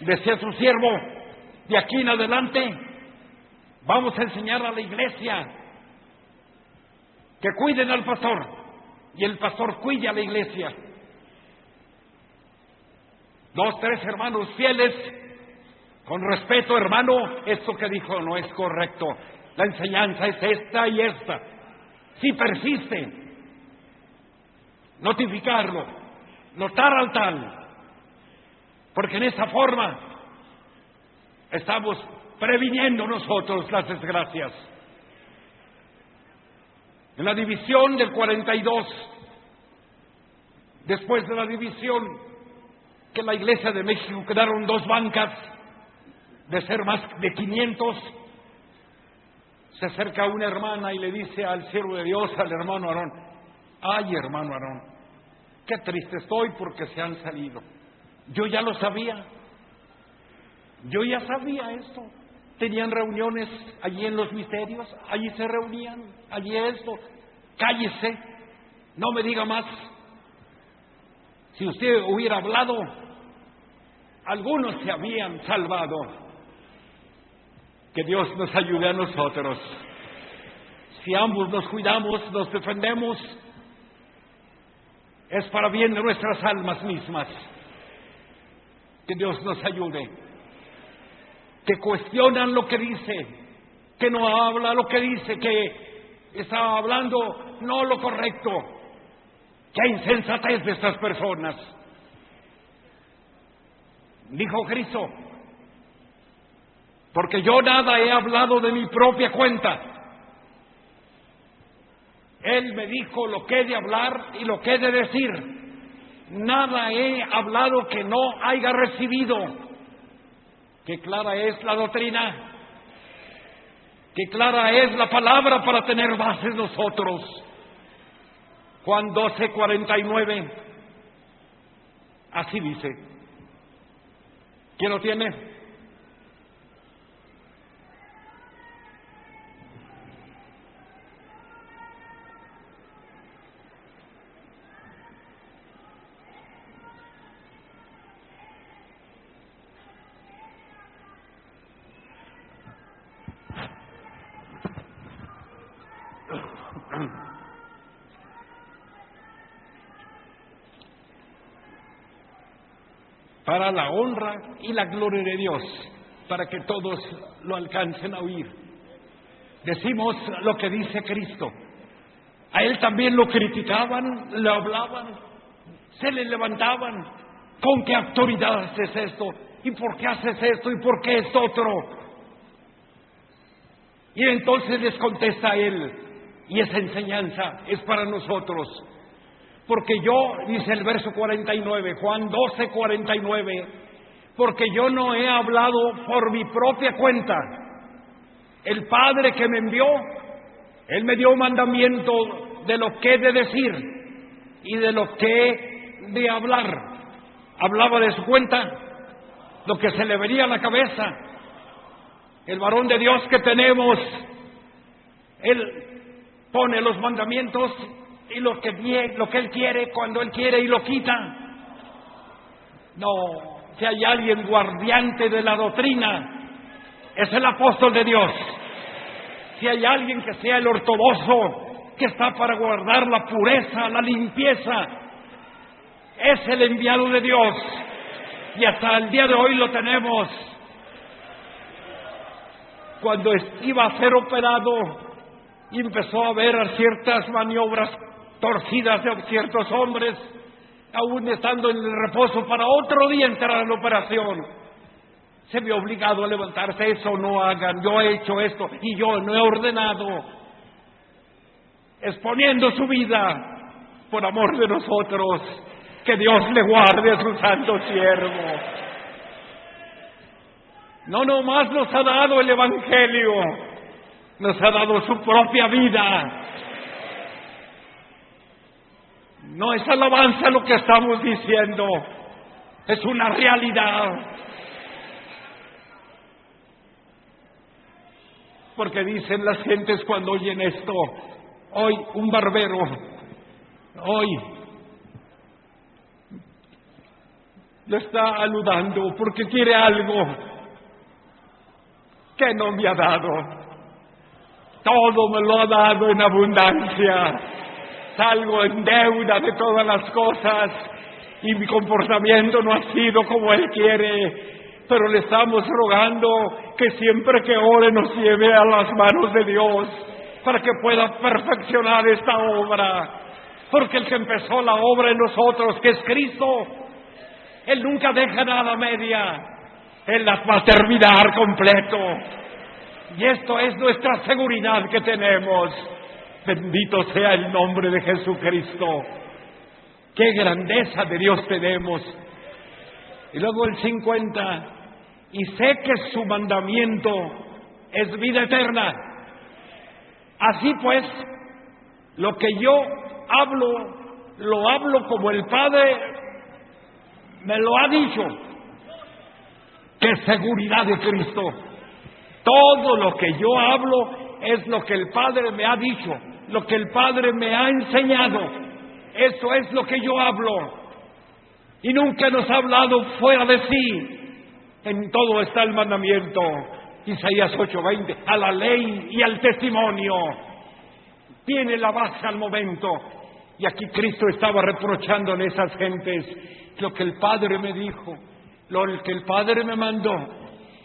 Decía su siervo, de aquí en adelante vamos a enseñar a la iglesia que cuiden al pastor y el pastor cuide a la iglesia. 2, 3 hermanos fieles, con respeto, hermano, esto que dijo no es correcto. La enseñanza es esta y esta. Si persiste, notificarlo, notar al tal, porque en esa forma estamos previniendo nosotros las desgracias. En la división del 42, después de la división, que en la Iglesia de México quedaron 2 bancas, de ser más de 500, se acerca una hermana y le dice al siervo de Dios, al hermano Aarón: ay, hermano Aarón, qué triste estoy porque se han salido. Yo ya lo sabía. Yo ya sabía esto. Tenían reuniones allí en los misterios, allí se reunían, allí esto. Cállese, no me diga más. Si usted hubiera hablado, algunos se habían salvado. Que Dios nos ayude a nosotros. Si ambos nos cuidamos, nos defendemos, es para bien de nuestras almas mismas. Que Dios nos ayude. Que cuestionan lo que dice, que no habla lo que dice, que está hablando no lo correcto. Qué insensatez de estas personas. Dijo Cristo: porque yo nada he hablado de mi propia cuenta. Él me dijo lo que he de hablar y lo que he de decir. Nada he hablado que no haya recibido. Qué clara es la doctrina, qué clara es la palabra para tener bases nosotros. Juan 12:49, así dice. ¿Quién lo tiene? Para la honra y la gloria de Dios, para que todos lo alcancen a oír. Decimos lo que dice Cristo. A Él también lo criticaban, le hablaban, se le levantaban. ¿Con qué autoridad haces esto? ¿Y por qué haces esto? ¿Y por qué es otro? Y entonces les contesta a Él, y esa enseñanza es para nosotros. Porque yo, dice el verso 49, Juan 12:49, porque yo no he hablado por mi propia cuenta. El Padre que me envió, Él me dio un mandamiento de lo que he de decir y de lo que he de hablar. Hablaba de su cuenta, lo que se le venía a la cabeza. El varón de Dios que tenemos Él pone los mandamientos y lo que Él quiere, cuando Él quiere, y lo quita. No, si hay alguien guardiante de la doctrina, es el apóstol de Dios. Si hay alguien que sea el ortodoxo, que está para guardar la pureza, la limpieza, es el enviado de Dios. Y hasta el día de hoy lo tenemos. Cuando iba a ser operado y empezó a ver ciertas maniobras torcidas de ciertos hombres, aún estando en el reposo para otro día entrar en la operación, se vio obligado a levantarse. Eso no hagan, yo he hecho esto y yo no he ordenado, exponiendo su vida por amor de nosotros. Que Dios le guarde a su santo siervo. No nomás nos ha dado el Evangelio, nos ha dado su propia vida. No es alabanza lo que estamos diciendo, es una realidad. Porque dicen las gentes cuando oyen esto: hoy un barbero, hoy lo está aludando porque quiere algo que no me ha dado. Todo me lo ha dado en abundancia. Salgo en deuda de todas las cosas y mi comportamiento no ha sido como Él quiere, pero le estamos rogando que siempre que ore nos lleve a las manos de Dios para que pueda perfeccionar esta obra, porque el que empezó la obra en nosotros, que es Cristo, Él nunca deja nada a media, Él las va a terminar completo. Y esto es nuestra seguridad que tenemos. Bendito sea el nombre de Jesucristo. Qué grandeza de Dios tenemos. Y luego el 50, y sé que su mandamiento es vida eterna. Así pues, lo que yo hablo, lo hablo como el Padre me lo ha dicho. ¡Qué seguridad de Cristo! Todo lo que yo hablo es lo que el Padre me ha dicho, lo que el Padre me ha enseñado. Eso es lo que yo hablo. Y nunca nos ha hablado fuera de sí. En todo está el mandamiento. Isaías 8:20, a la ley y al testimonio. Tiene la base al momento. Y aquí Cristo estaba reprochándole a esas gentes: lo que el Padre me dijo, lo que el Padre me mandó,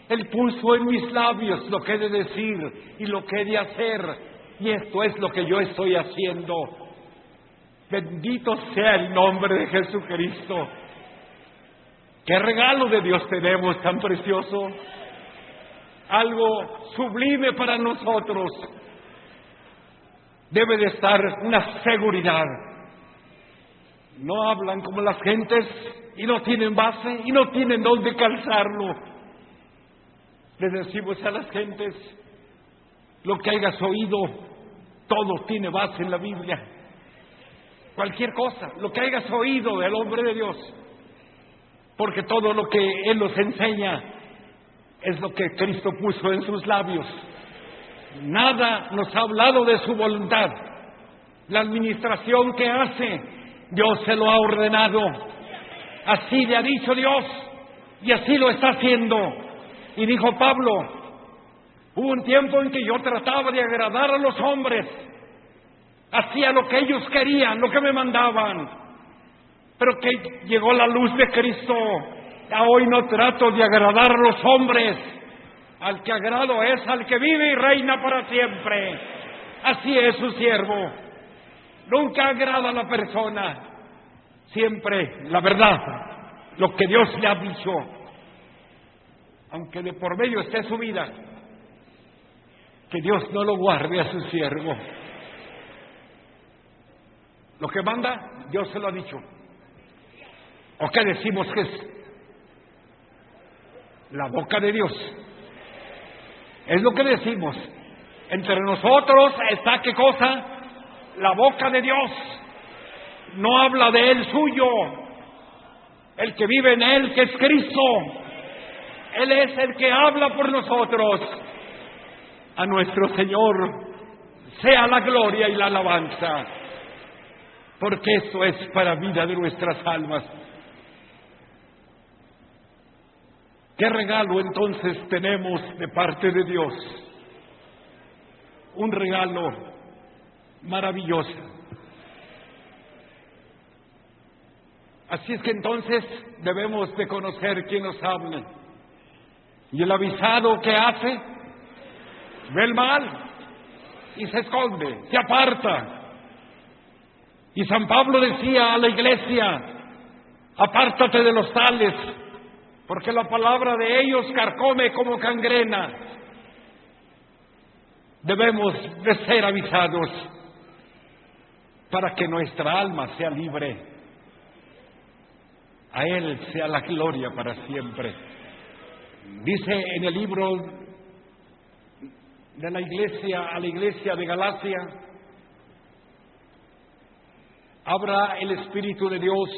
Él puso en mis labios lo que he de decir y lo que he de hacer, y esto es lo que yo estoy haciendo. Bendito sea el nombre de Jesucristo. Qué regalo de Dios tenemos tan precioso, algo sublime para nosotros. Debe de estar una seguridad. No hablan como las gentes y no tienen base y no tienen dónde calzarlo. Les decimos a las gentes: lo que hayas oído, todo tiene base en la Biblia. Cualquier cosa, lo que hayas oído del hombre de Dios, porque todo lo que Él nos enseña es lo que Cristo puso en sus labios. Nada nos ha hablado de su voluntad. La administración que hace, Dios se lo ha ordenado. Así le ha dicho Dios y así lo está haciendo. Y dijo Pablo: hubo un tiempo en que yo trataba de agradar a los hombres, hacía lo que ellos querían, lo que me mandaban, pero que llegó la luz de Cristo. Hoy no trato de agradar a los hombres, al que agrado es al que vive y reina para siempre. Así es su siervo. Nunca agrada a la persona, siempre la verdad, lo que Dios le ha dicho, aunque de por medio esté su vida. Que Dios no lo guarde a su siervo. Lo que manda, Dios se lo ha dicho. ¿O qué decimos que es? La boca de Dios. Es lo que decimos. Entre nosotros está, ¿qué cosa? La boca de Dios. No habla de Él suyo. El que vive en Él, que es Cristo, Él es el que habla por nosotros. A nuestro Señor sea la gloria y la alabanza, porque eso es para vida de nuestras almas. ¿Qué regalo entonces tenemos de parte de Dios? Un regalo maravilloso. Así es que entonces debemos de conocer quién nos habla. Y el avisado, ¿qué hace? Ve el mal y se esconde, se aparta. Y San Pablo decía a la iglesia: apártate de los tales, porque la palabra de ellos carcome como gangrena. Debemos de ser avisados para que nuestra alma sea libre. A Él sea la gloria para siempre. Dice en el libro de la iglesia, a la iglesia de Galacia: habla el Espíritu de Dios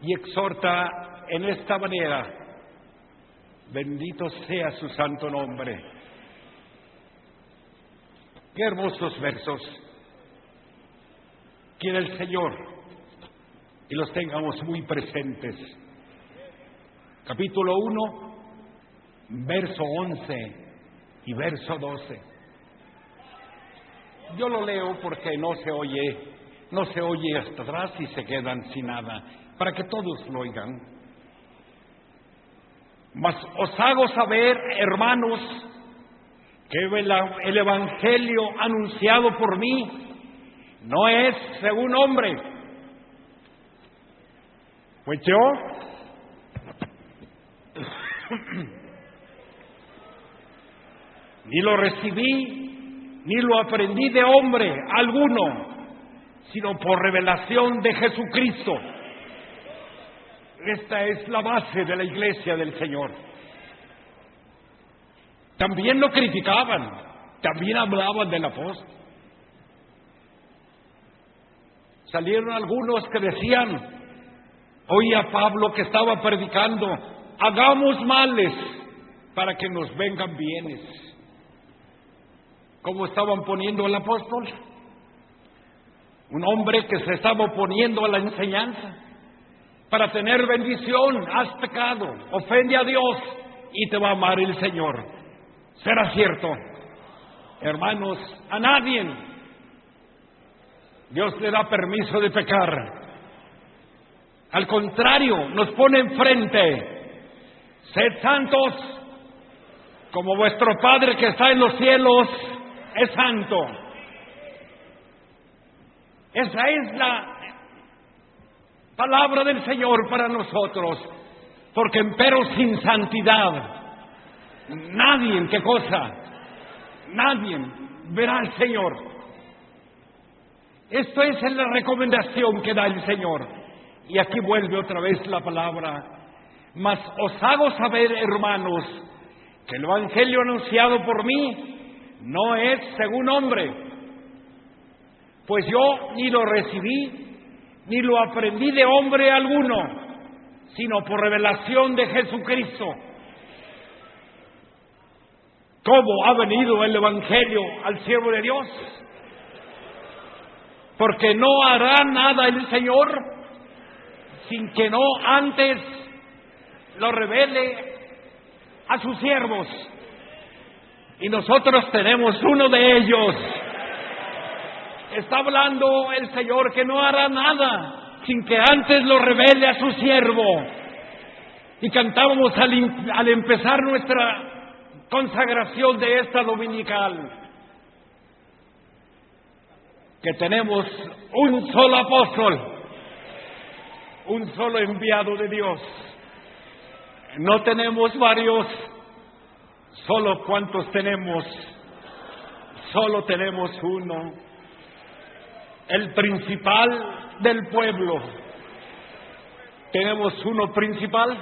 y exhorta en esta manera: bendito sea su santo nombre. Qué hermosos versos. Quiere el Señor y los tengamos muy presentes. Capítulo 1, verso 11 y verso 12. Yo lo leo porque no se oye hasta atrás y se quedan sin nada, para que todos lo oigan. Mas os hago saber, hermanos, que el evangelio anunciado por mí no es según hombre. Pues yo ni lo recibí ni lo aprendí de hombre alguno, sino por revelación de Jesucristo. Esta es la base de la iglesia del Señor. También lo criticaban, también hablaban del apóstol. Salieron algunos que decían: oía a Pablo que estaba predicando, hagamos males para que nos vengan bienes. ¿Cómo estaban poniendo al apóstol? Un hombre que se estaba oponiendo a la enseñanza. Para tener bendición, has pecado, ofende a Dios y te va a amar el Señor. ¿Será cierto? Hermanos, a nadie Dios le da permiso de pecar. Al contrario, nos pone enfrente: sed santos, como vuestro Padre que está en los cielos es santo. Esa es la palabra del Señor para nosotros, porque empero sin santidad nadie, ¿qué cosa? Nadie verá al Señor. Esto es la recomendación que da el Señor. Y aquí vuelve otra vez la palabra: mas os hago saber, hermanos, que el evangelio anunciado por mí no es según hombre, pues yo ni lo recibí ni lo aprendí de hombre alguno, sino por revelación de Jesucristo. ¿Cómo ha venido el evangelio al siervo de Dios? Porque no hará nada el Señor sin que no antes lo revele a sus siervos. Y nosotros tenemos uno de ellos. Está hablando el Señor que no hará nada sin que antes lo revele a su siervo. Y cantábamos al empezar nuestra consagración de esta dominical que tenemos un solo apóstol, un solo enviado de Dios. No tenemos varios. Solo ¿cuántos tenemos? Solo tenemos uno, el principal del pueblo. ¿Tenemos uno principal?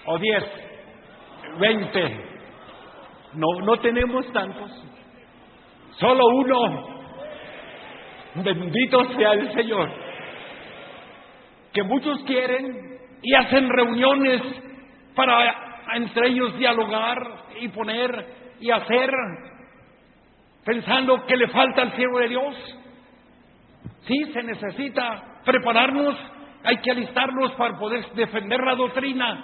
¿O 10? 20. No tenemos tantos. Solo uno. Bendito sea el Señor. Que muchos quieren y hacen reuniones para entre ellos dialogar y poner y hacer pensando que le falta al siervo de Dios. Sí, se necesita prepararnos, hay que alistarnos para poder defender la doctrina.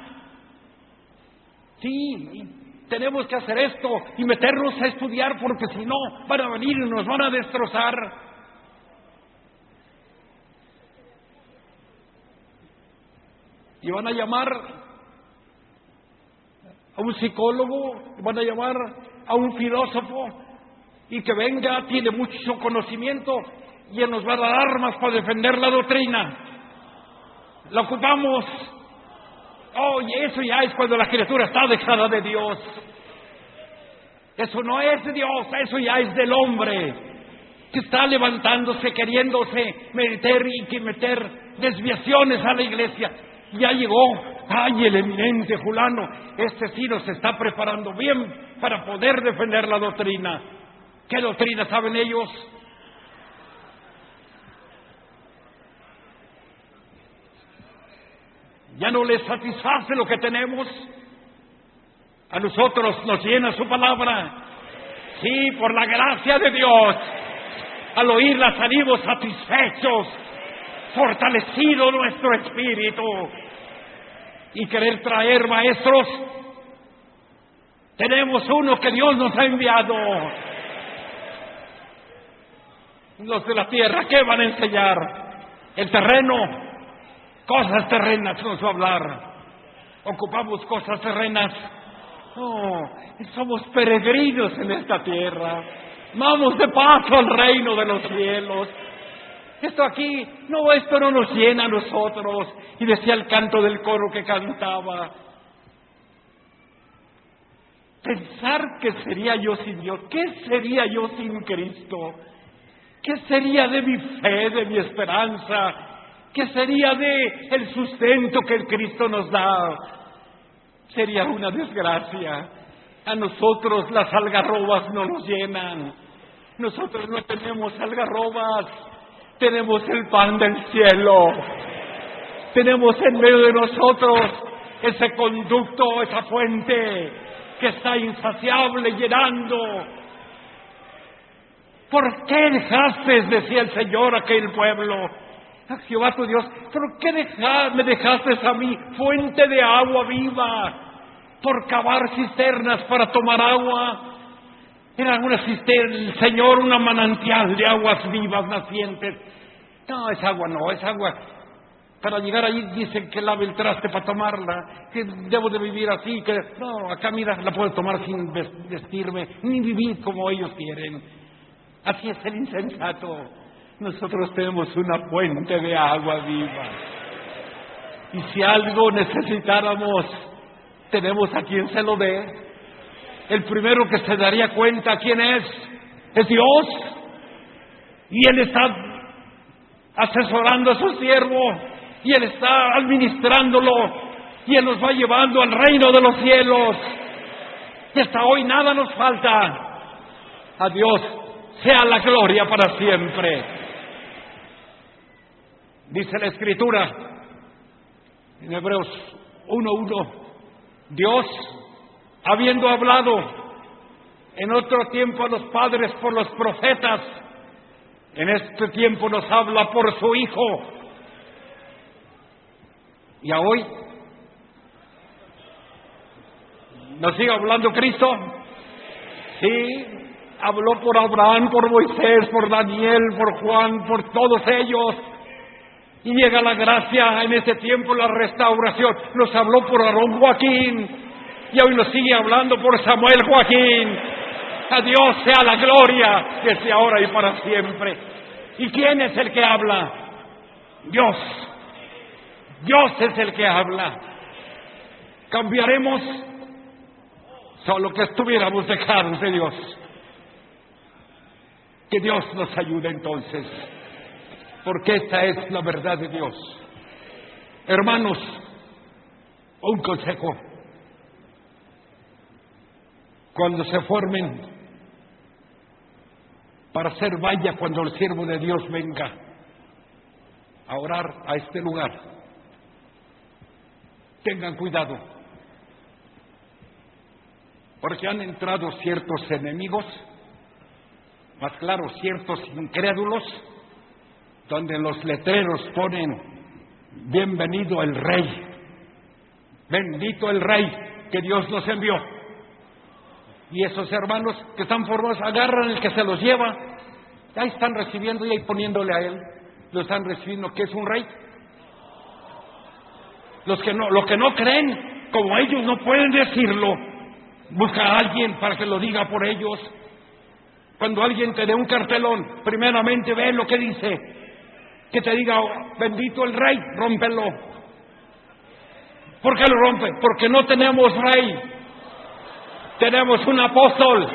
Sí, y tenemos que hacer esto y meternos a estudiar, porque si no van a venir y nos van a destrozar. Y van a llamar a un psicólogo, van a llamar a un filósofo, y que venga, tiene mucho conocimiento, y él nos va a dar armas para defender la doctrina. La ocupamos. Oh, y eso ya es cuando la criatura está dejada de Dios. Eso no es de Dios, eso ya es del hombre, que está levantándose, queriéndose meter desviaciones a la iglesia. Ya llegó, ay, el eminente fulano, este sí nos está preparando bien para poder defender la doctrina. ¿Qué doctrina saben ellos? Ya no les satisface lo que tenemos. A nosotros nos llena su palabra. Sí, por la gracia de Dios, al oírla salimos satisfechos, fortalecido nuestro espíritu. Y querer traer maestros, tenemos uno que Dios nos ha enviado. Los de la tierra, ¿qué van a enseñar? El terreno, cosas terrenas nos va a hablar. Ocupamos cosas terrenas. No, somos peregrinos en esta tierra. Vamos de paso al reino de los cielos. Esto aquí, no, esto no nos llena a nosotros. Y decía el canto del coro que cantaba: pensar que sería yo sin Dios. ¿Qué sería yo sin Cristo? ¿Qué sería de mi fe, de mi esperanza? ¿Qué sería de el sustento que el Cristo nos da? Sería una desgracia. A nosotros las algarrobas no nos llenan. Nosotros no tenemos algarrobas, tenemos el pan del cielo. Tenemos en medio de nosotros ese conducto, esa fuente que está insaciable, llenando. ¿Por qué dejaste, decía el Señor, a aquel pueblo? A Jehová tu Dios, ¿por qué me dejaste a mí, fuente de agua viva? Por cavar cisternas para tomar agua. Era una cisterna, el Señor, una manantial de aguas vivas nacientes. No, es agua no, es agua. Para llegar allí dicen que lave el traste para tomarla, que debo de vivir así, que no, acá mira, la puedo tomar sin vestirme, ni vivir como ellos quieren. Así es el insensato. Nosotros tenemos una fuente de agua viva. Y si algo necesitáramos, tenemos a quien se lo dé. El primero que se daría cuenta quién es Dios. Y Él está asesorando a su siervo, y Él está administrándolo, y Él nos va llevando al reino de los cielos. Y hasta hoy nada nos falta. A Dios sea la gloria para siempre. Dice la Escritura en Hebreos 1:1: Dios, habiendo hablado en otro tiempo a los padres por los profetas, en este tiempo nos habla por su Hijo. ¿Y a hoy nos sigue hablando Cristo? Sí, habló por Abraham, por Moisés, por Daniel, por Juan, por todos ellos. Y llega la gracia en ese tiempo, la restauración. Nos habló por Aarón Joaquín, y hoy nos sigue hablando por Samuel Joaquín. A Dios sea la gloria, desde ahora y para siempre. ¿Y quién es el que habla? Dios. Dios es el que habla. ¿Cambiaremos? Solo que estuviéramos dejados de Dios. Que Dios nos ayude entonces, porque esta es la verdad de Dios. Hermanos, un consejo: cuando se formen para hacer valla, cuando el siervo de Dios venga a orar a este lugar, tengan cuidado. porque han entrado ciertos enemigos, más claro, ciertos incrédulos, donde los letreros ponen: bienvenido el Rey, bendito el Rey que Dios nos envió. Y esos hermanos que están formados agarran el que se los lleva, ahí están recibiendo y ahí poniéndole a él, lo están recibiendo, que es un rey. Los que no creen, como ellos no pueden decirlo, busca a alguien para que lo diga por ellos. Cuando alguien te dé un cartelón, primeramente ve lo que dice, que te diga bendito el Rey, rómpelo. ¿Por qué lo rompe? Porque no tenemos rey, tenemos un apóstol.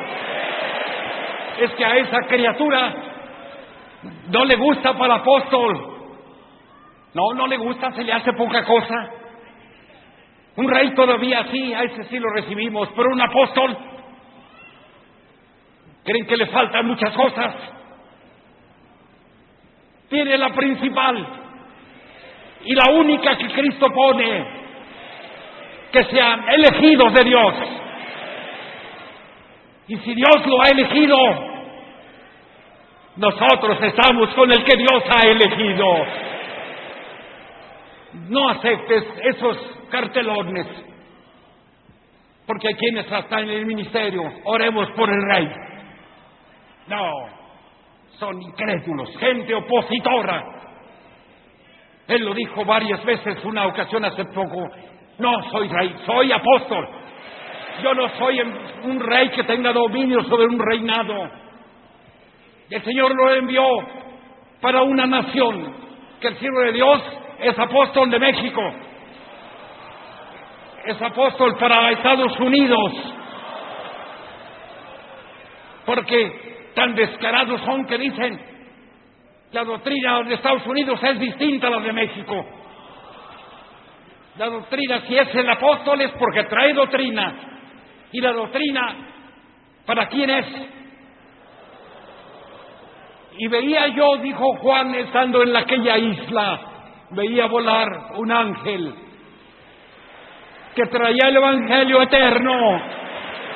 Es que a esa criatura no le gusta para el apóstol, no le gusta, se le hace poca cosa. Un rey todavía sí, a ese sí lo recibimos, pero un apóstol, creen que le faltan muchas cosas. Tiene la principal y la única que Cristo pone: que sean elegidos de Dios. Y si Dios lo ha elegido, nosotros estamos con el que Dios ha elegido. No aceptes esos cartelones, porque hay quienes están en el ministerio: oremos por el Rey. No, son incrédulos, gente opositora. Él lo dijo varias veces, una ocasión hace poco: no soy rey, soy apóstol. Yo no soy un rey que tenga dominio sobre un reinado. El Señor lo envió para una nación, que el siervo de Dios es apóstol de México, es apóstol para Estados Unidos, porque tan descarados son que dicen: la doctrina de Estados Unidos es distinta a la de México. La doctrina, si es el apóstol, es porque trae doctrina. ¿Y la doctrina para quién es? Y veía yo, dijo Juan, estando en aquella isla, veía volar un ángel que traía el evangelio eterno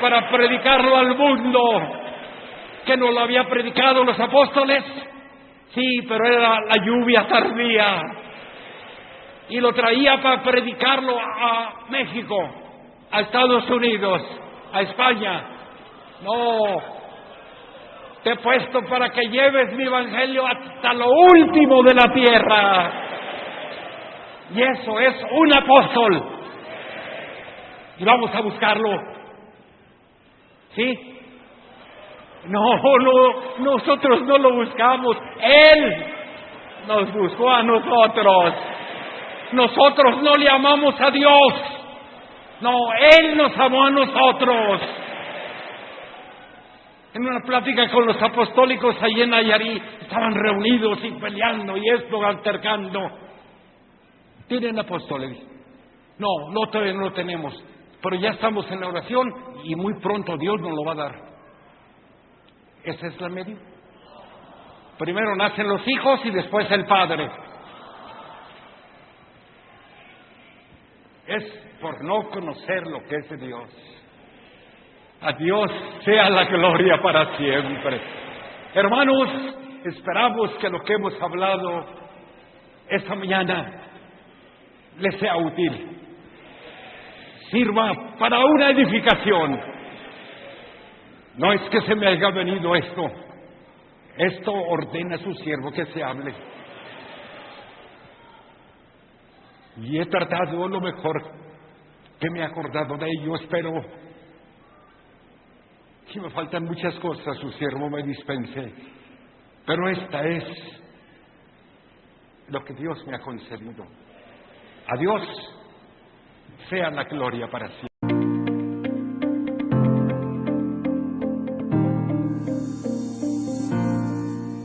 para predicarlo al mundo. ¿Que no lo había predicado los apóstoles? Sí, pero era la lluvia tardía. Y lo traía para predicarlo a México, a Estados Unidos, a España. No, te he puesto para que lleves mi evangelio hasta lo último de la tierra. Y eso es un apóstol. Y vamos a buscarlo. ¿Sí? No, nosotros no lo buscamos. Él nos buscó a nosotros. Nosotros no le amamos a Dios. No, Él nos amó a nosotros. En una plática con los apostólicos allí en Nayarit, estaban reunidos y peleando y esto, altercando. ¿Tienen apóstoles? No, todavía no lo tenemos, pero ya estamos en la oración y muy pronto Dios nos lo va a dar. Esa es la medida. Primero nacen los hijos y después el Padre. Es por no conocer lo que es de Dios. A Dios sea la gloria para siempre. Hermanos, esperamos que lo que hemos hablado esta mañana les sea útil, sirva para una edificación. No es que se me haya venido esto ordena a su siervo que se hable. Y he tratado lo mejor que me he acordado de ello. Espero que me faltan muchas cosas, su siervo me dispense, pero esta es lo que Dios me ha concedido. A Dios sea la gloria para siempre.